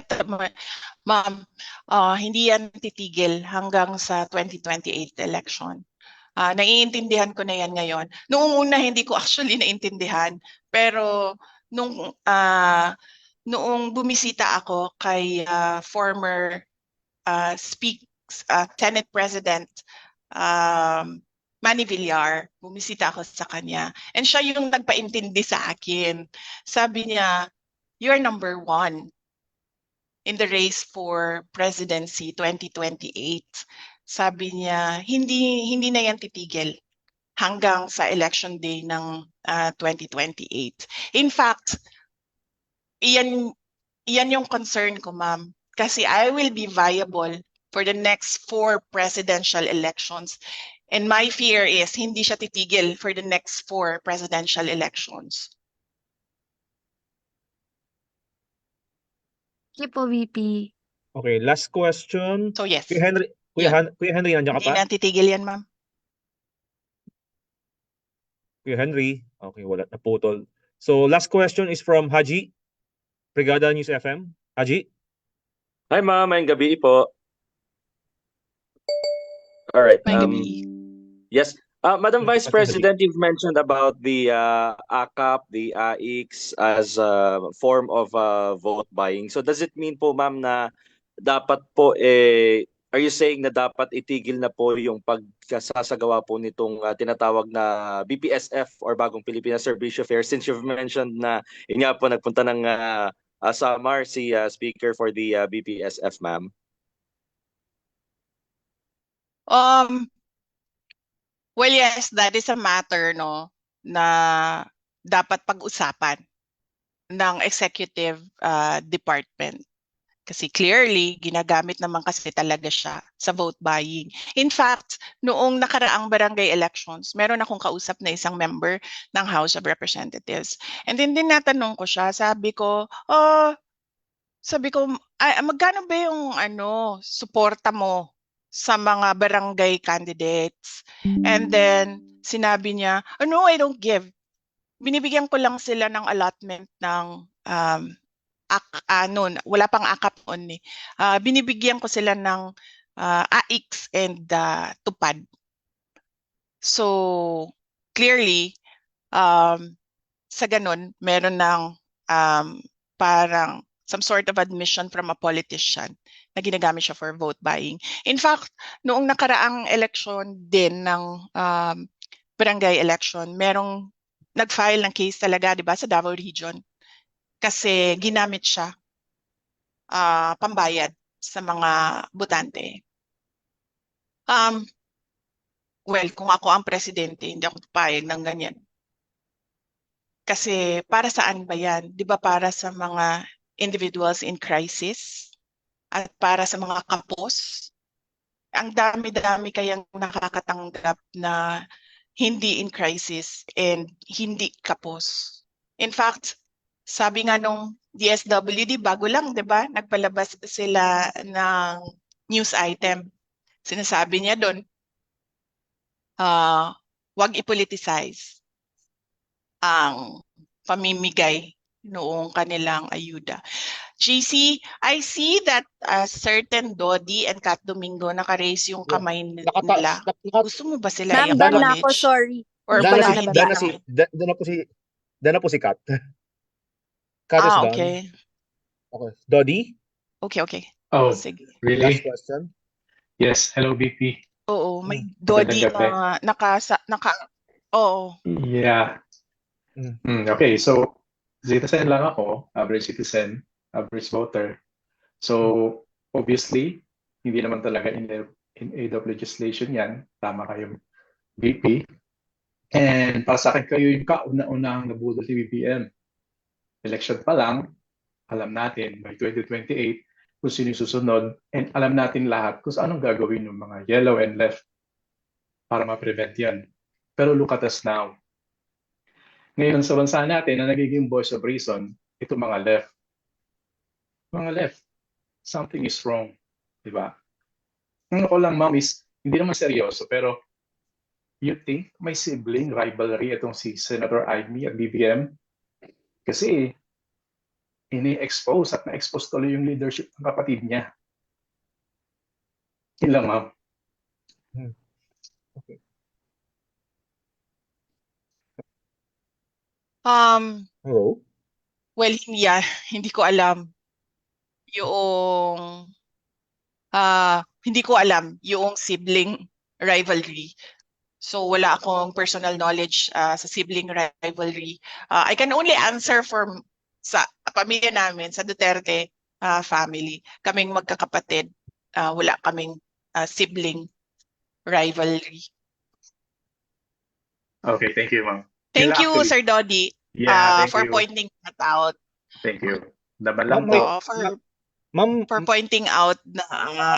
ma'am, hindi yan titigil hanggang sa 2028 election. Naiintindihan ko na yan ngayon. Noong una, hindi ko actually naintindihan. Pero noong bumisita ako kay former Senate President Manny Villar, bumisita ako sa kanya. And siya yung nagpaintindi sa akin. Sabi niya, you're number 1 in the race for presidency 2028. Sabi niya, hindi na yan titigil hanggang sa election day ng 2028. In fact, iyan yung concern ko, ma'am. Kasi I will be viable for the next 4 presidential elections. And my fear is hindi siya titigil for the next 4 presidential elections. Thank you po, VP. Okay, last question. So yes, Kuya Henry, Kuya Henry, nandiyan ka hindi pa? na titigil yan, ma'am. Kuya Henry. Okay, wala, naputol. So last question is from Haji, Brigada News FM. Haji? Hi ma'am, ngayong gabi po. All right. May gabi. Yes. Madam Vice Magandang gabi. President, you've mentioned about the AKAP, the AIX as a form of vote buying. So does it mean po ma'am na dapat po are you saying na dapat itigil na po yung pagkasasagawa po nitong tinatawag na BPSF or Bagong Pilipinas Serbisyo Fair, since you've mentioned na yun nga po nagpunta ng Samar si speaker for the BPSF, ma'am? Well, yes, that is a matter na dapat pag-usapan ng executive department. Kasi clearly, ginagamit naman kasi talaga siya sa vote buying. In fact, noong nakaraang barangay elections, meron akong kausap na isang member ng House of Representatives. And then tinatanong ko siya, sabi ko, magkano ba yung suporta mo sa mga barangay candidates? And then sinabi niya, no, I don't give. Binibigyan ko lang sila ng allotment ng wala pang AKAP on binibigyan ko sila ng AIX and tupad. So clearly sa ganun meron ng parang some sort of admission from a politician na ginagamit siya for vote buying. In fact, noong nakaraang election din ng barangay election, merong nag-file ng case talaga, 'di ba, sa Davao Region. Kasi ginamit siya pambayad sa mga botante. Well, kung ako ang presidente, hindi ako papayag ng ganyan. Kasi para saan ba yan? Di ba para sa mga individuals in crisis at para sa mga kapos? Ang dami-dami kayang nakakatanggap na hindi in crisis and hindi kapos. In fact, sabi nga nung DSWD, bago lang, di ba? Nagpalabas sila ng news item. Sinasabi niya doon, wag i-politicize ang pamimigay noong kanilang ayuda. GC, I see that certain Dodi and Kat Domingo naka-raise yung kamay nila. Gusto mo ba sila Ma'am, done na ako, i-acknowledge? sorry. Or Dana wala si na Dana ba? si Dana po si Kat. Kat is done. Okay. Okay. Dodi, Okay. Oh, Sige. last really? question. Yes. Hello, BP. Oo, may Dodi Magandang gabi. oo. Yeah. Mm. Okay, so citizen lang ako, average citizen, average voter. So obviously, hindi naman talaga in aid of legislation yan. Tama kayo, VP. And para sa akin, kayo yung kauna-unahang nabudol si BBM. Election pa lang, alam natin by 2028 kung sino yung susunod, and alam natin lahat kung anong gagawin ng mga yellow and left para ma-prevent yan. Pero look at us now. Ngayon sa bansa natin, na nagiging voice of reason, ito mga left. Mga left, something is wrong. Diba? Ang ako lang, ma'am, is hindi naman seryoso, pero you think may sibling rivalry itong si Senator Amy at BBM? Kasi ini-expose at na-expose tuloy yung leadership ng kapatid niya. Yun lang, ma'am. Okay. Hello? Well, hindi ko alam yung hindi ko alam yung sibling rivalry. So wala akong personal knowledge sa sibling rivalry. I can only answer for sa pamilya namin, sa Duterte family. Kaming magkakapatid, wala kaming sibling rivalry. Okay, thank you, ma'am. Thank you, Actually, Sir Dodi, yeah, thank for you. pointing that out. Thank you. Daban lang Ma'am, po. Ma'am, For pointing out na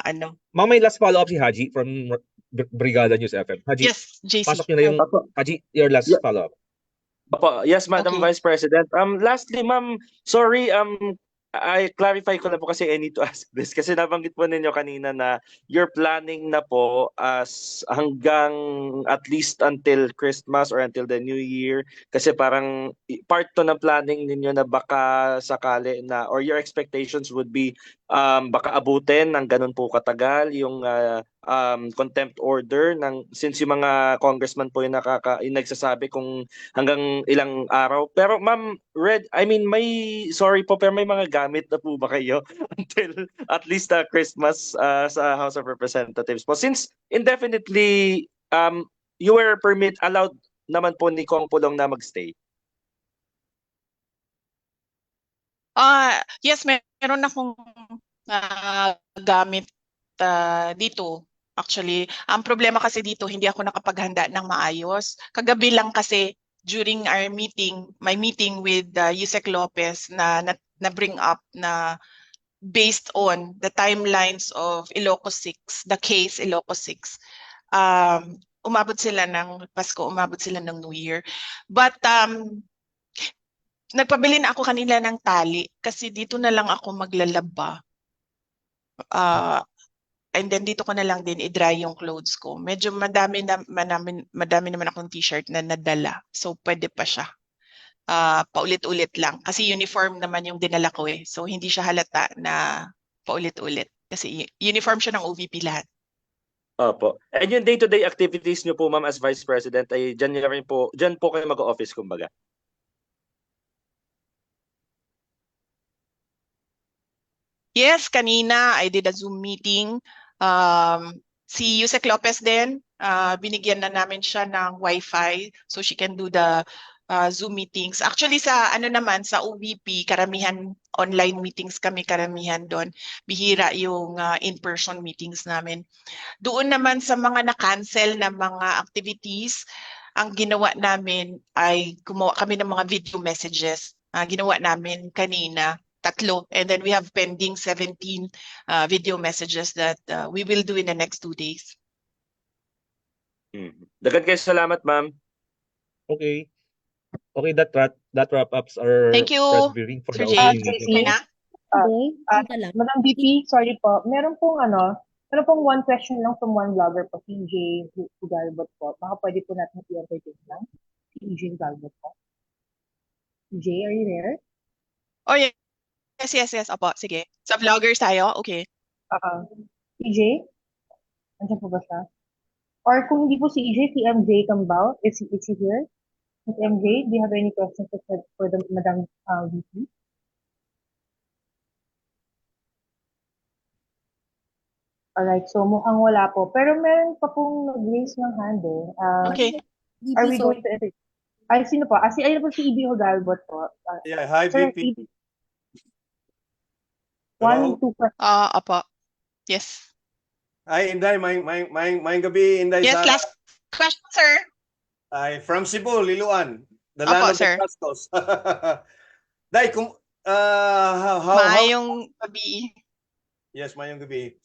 ano. Ma'am, may last follow-up si Haji from Brigada News FM. Haji, Yes, JC. pasok niyo na yung, Haji, your last Yeah. follow-up. Opo, yes, Madam Okay. Vice President. Lastly, ma'am, sorry, I clarify ko na po kasi I need to ask this kasi nabanggit po ninyo kanina na you're planning na po as hanggang at least until Christmas or until the New Year kasi parang part to ng planning ninyo na baka sakali na or your expectations would be baka abutin ng ganun po katagal yung contempt order ng since yung mga congressman po yung nagsasabi kung hanggang ilang araw. Pero ma'am, may sorry po pero may mga gamit na po ba kayo until at least Christmas sa House of Representatives po? Since indefinitely you were allowed naman po ni Kong Pulong na magstay. Yes, meron akong gamit dito. Actually, ang problema kasi dito, hindi ako nakapaghanda ng maayos. Kagabi lang kasi during our meeting, my meeting with Yusek Lopez na bring up na based on the timelines of Ilocos 6, the case Ilocos 6, umabot sila ng Pasko, umabot sila ng New Year. But nagpabili na ako kanila ng tali kasi dito na lang ako maglalaba. And then dito ko na lang din i-dry yung clothes ko. Medyo madami naman akong t-shirt na nadala. So pwede pa siya. Paulit-ulit lang. Kasi uniform naman yung dinala ko eh. So hindi siya halata na paulit-ulit. Kasi uniform siya ng OVP lahat. Opo. And yung day-to-day activities niyo po, ma'am, as Vice President, ay dyan po kayo mag-office, kumbaga. Yes, kanina I did a Zoom meeting. Si Yusek Lopez din, binigyan na namin siya ng Wi-Fi so she can do the Zoom meetings. Actually sa sa OVP, karamihan online meetings kami, karamihan doon. Bihira yung in-person meetings namin. Doon naman sa mga na-cancel na mga activities, ang ginawa namin ay gumawa kami ng mga video messages. Ginawa namin kanina 3, and then we have pending 17 video messages that we will do in the next 2 days. Dagan kayo salamat, ma'am. Okay. Okay, that wrap ups our Thank you, press briefing for Sir the Jay. opening JC? meeting. Madam VP, sorry po. Meron pong one question lang from one vlogger po, CJ Hugalbot po. Baka pwede po natin i-entertain lang. CJ Hugalbot po. CJ, are you there? Oh, yes. Yes. Opo, sige. Sa vloggers tayo? Okay. CJ? Andiyan po ba siya? Or kung hindi po si CJ, si MJ Cambao, is he here? Ms. MJ, do you have any questions for the Madam VP? Alright, so mukhang wala po. Pero meron pa pong nag-raise ng hand eh. Okay. Are we going to entertain? Ay, sino po? Ayun po si EB Hugalbot po. Yeah, hi Sir, VP. EB. Hello? 1, 2 questions. Opo. Yes. Hi Inday, may gabi Inday Yes, Sara. last Question, sir? Ay, from Cebu, Liloan, the Opo, land of the sir. Castos. Day, how Maayong gabi. yes, mayong gabi.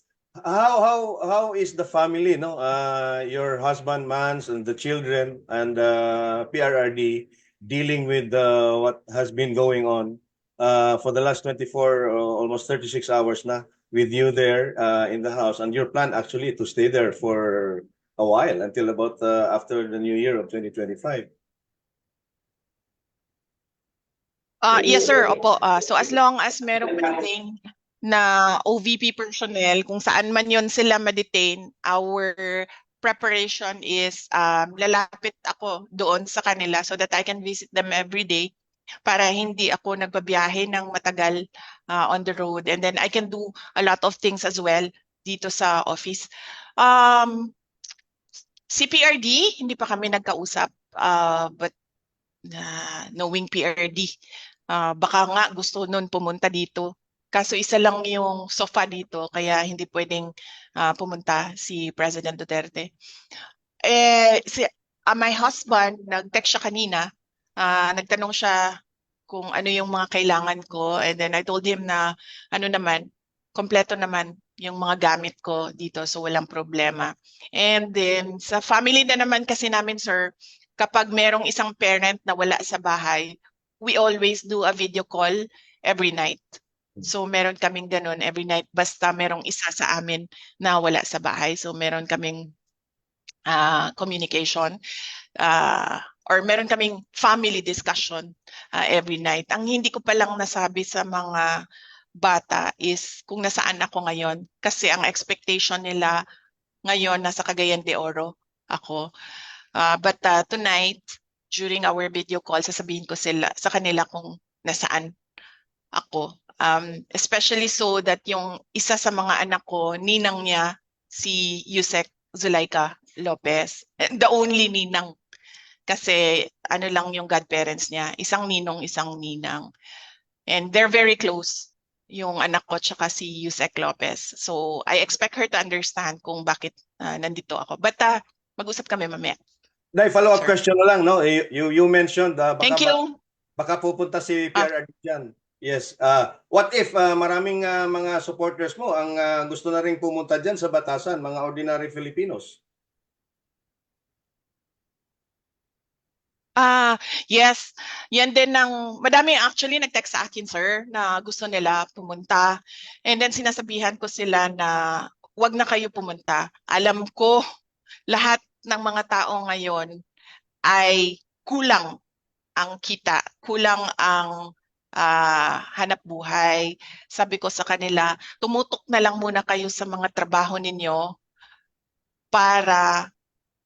How is the family, no? Your husband, Mans, and the children, and PRRD dealing with what has been going on for the last 24, almost 36 hours na with you there in the house, and your plan actually to stay there for a while until about after the new year of 2025. Yes, sir. Opo. So as long as merong ma-detain na OVP personnel, kung saan man yon sila ma-detain, our preparation is lalapit ako doon sa kanila so that I can visit them every day para hindi ako nagbabiyahe ng matagal on the road. And then I can do a lot of things as well dito sa office. CPRD, hindi pa kami nagkausap, but knowing PRD, baka nga gusto nun pumunta dito. Kaso isa lang yung sofa dito, kaya hindi pwedeng pumunta si President Duterte. My husband, nag-text siya kanina, nagtanong siya kung ano yung mga kailangan ko, and then I told him na ano naman, kompleto naman yung mga gamit ko dito, so walang problema. And then sa family na naman kasi namin, sir, kapag merong isang parent na wala sa bahay, we always do a video call every night. So meron kaming ganun every night, basta merong isa sa amin na wala sa bahay. So meron kaming communication or meron kaming family discussion every night. Ang hindi ko palang nasabi sa mga bata is kung nasaan ako ngayon. Kasi ang expectation nila ngayon nasa Cagayan de Oro ako. But tonight, during our video call, sasabihin ko sa kanila kung nasaan ako. Especially so that yung isa sa mga anak ko, ninang niya, si Yusek Zulaika Lopez, the only ninang. Kasi ano lang yung godparents niya, isang ninong, isang ninang. And they're very close, yung anak ko tsaka si Yusek Lopez. So I expect her to understand kung bakit nandito ako. But mag-usap kami mamaya. Day, follow-up question na lang, no? You mentioned Thank you. baka pupunta si PRRD dyan. Yes. What if maraming mga supporters mo ang gusto na rin pumunta dyan sa Batasan, mga ordinary Filipinos? Yes. Yan din madami actually nag-text sa akin, sir, na gusto nila pumunta. And then sinasabihan ko sila na wag na kayo pumunta. Alam ko lahat ng mga tao ngayon ay kulang ang kita, kulang ang hanap buhay. Sabi ko sa kanila, tumutok na lang muna kayo sa mga trabaho ninyo para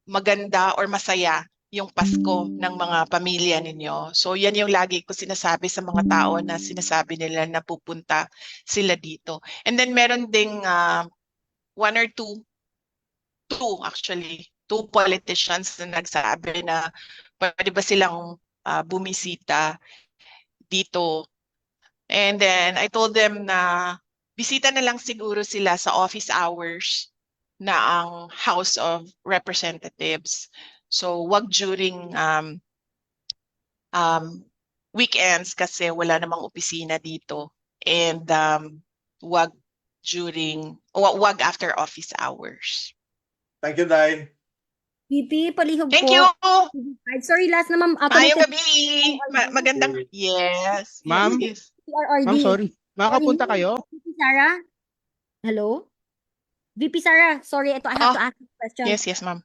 maganda or masaya yung Pasko ng mga pamilya ninyo. So yan yung lagi ko sinasabi sa mga tao na sinasabi nila na pupunta sila dito. And then meron ding one or two politicians na nagsabi na pwede ba silang bumisita dito. And then I told them na bisita na lang siguro sila sa office hours na ang House of Representatives. So wag during weekends kasi wala namang opisina dito. And wag after office hours. Thank you, Day. VP, palihog Thank po. you. Sorry, last na ma'am. Ayong gabi. Magandang. Yes. Ma'am? Yes. PRRD. Ma'am, sorry. Makakapunta kayo? VP Sara? Hello? VP Sara, sorry, ito I have to ask a question. Yes, ma'am.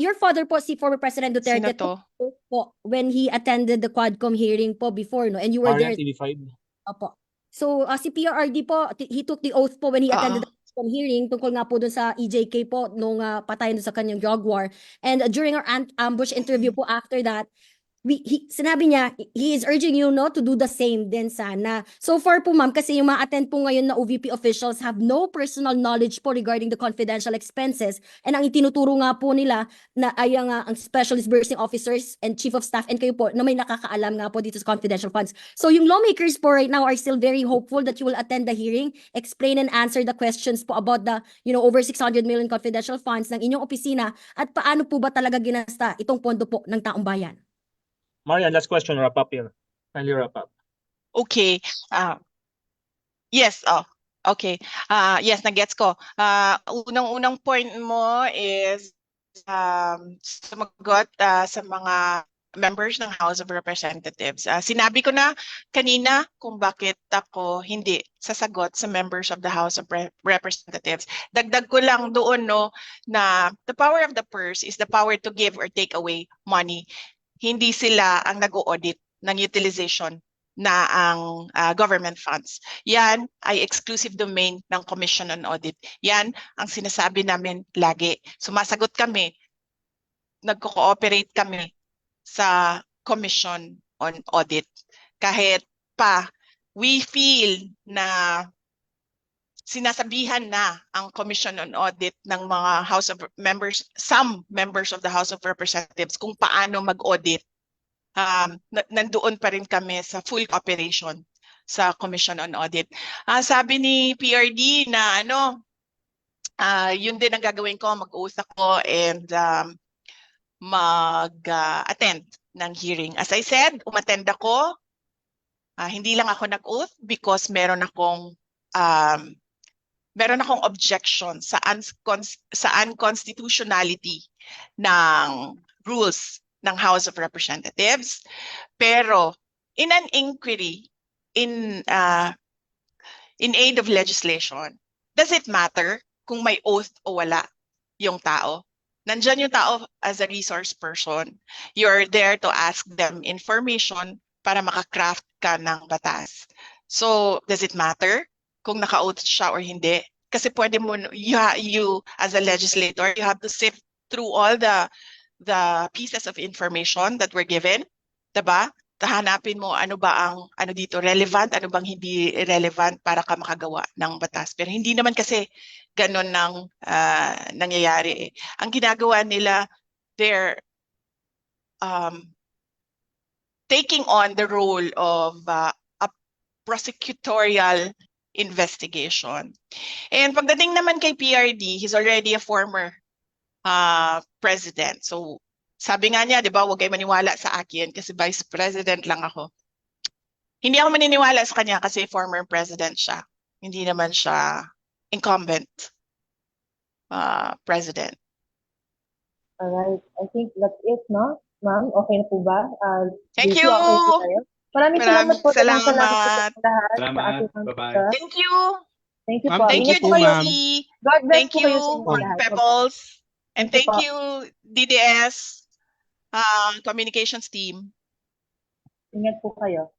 Your father po, si former President Duterte Sino to? po, when he attended the Quadcom hearing po before, no? And you were there. TV5. Opo. So, si PRRD po, he took the oath po when he attended the Quadcom hearing tungkol nga po dun sa EJK po nung patayan dun sa kanyang drug war. And during our ambush interview po after that, sinabi niya, he is urging you to do the same din sana. So far po ma'am, kasi yung ma-attend po ngayon na OVP officials have no personal knowledge po regarding the confidential expenses. And ang itinuturo nga po nila na ay ang specialist bursing officers and chief of staff and kayo po na may nakakaalam nga po dito sa confidential funds. So yung lawmakers po right now are still very hopeful that you will attend the hearing, explain and answer the questions po about the over 600 million confidential funds ng inyong opisina at paano po ba talaga ginasta itong pondo po ng taong bayan. Marian, last question, wrap up here. Kindly wrap up. Okay. Yes, okay. Yes, nagets ko. Unang point mo is sumagot sa mga members ng House of Representatives. Sinabi ko na kanina kung bakit ako hindi sasagot sa members of the House of Representatives. Dagdag ko lang doon na the power of the purse is the power to give or take away money. Hindi sila ang nag-audit ng utilization na ang government funds. Yan ay exclusive domain ng Commission on Audit. Yan ang sinasabi namin lagi. Sumasagot kami, nagko-cooperate kami sa Commission on Audit. Kahit pa we feel na sinasabihan na ang Commission on Audit ng mga House of Members, some members of the House of Representatives kung paano mag-audit, nandoon pa rin kami sa full cooperation sa Commission on Audit. Sabi ni PRD na yun din ang gagawin ko, mag-uus ako and mag-attend ng hearing. As I said, umattend ako. Hindi lang ako nag-oath because meron akong objection sa unconstitutionality ng rules ng House of Representatives. Pero in an inquiry in aid of legislation, does it matter kung may oath o wala yung tao? Nandyan yung tao as a resource person. You're there to ask them information para makakraft ka ng batas. So, does it matter kung naka-oath siya or hindi? Kasi pwede mo, you as a legislator, you have to sift through all the pieces of information that were given, diba? Hanapin mo ano ba ang dito relevant, ano bang hindi relevant para ka makagawa ng batas. Pero hindi naman kasi ganun nang nangyayari. Ang ginagawa nila, they're taking on the role of a prosecutorial investigation. And pagdating naman kay PRD, he's already a former president. So sabi nga niya, di ba, huwag kayo maniwala sa akin kasi vice president lang ako. Hindi ako maniniwala sa kanya kasi former president siya. Hindi naman siya incumbent president. Alright, I think that's it, no? Ma'am, okay na po ba? Thank JP, you! okay po tayo? Maraming salamat po. Salamat. Salamat. Bye-bye. Thank you! Thank you Ma'am, po. thank Thank Ingat you, you po kayo. ma'am. Judy! God bless Thank po kayo you, sa inyo Mark lahat. Pebbles! And Thank thank you you, DDS communications team. Ingat po kayo.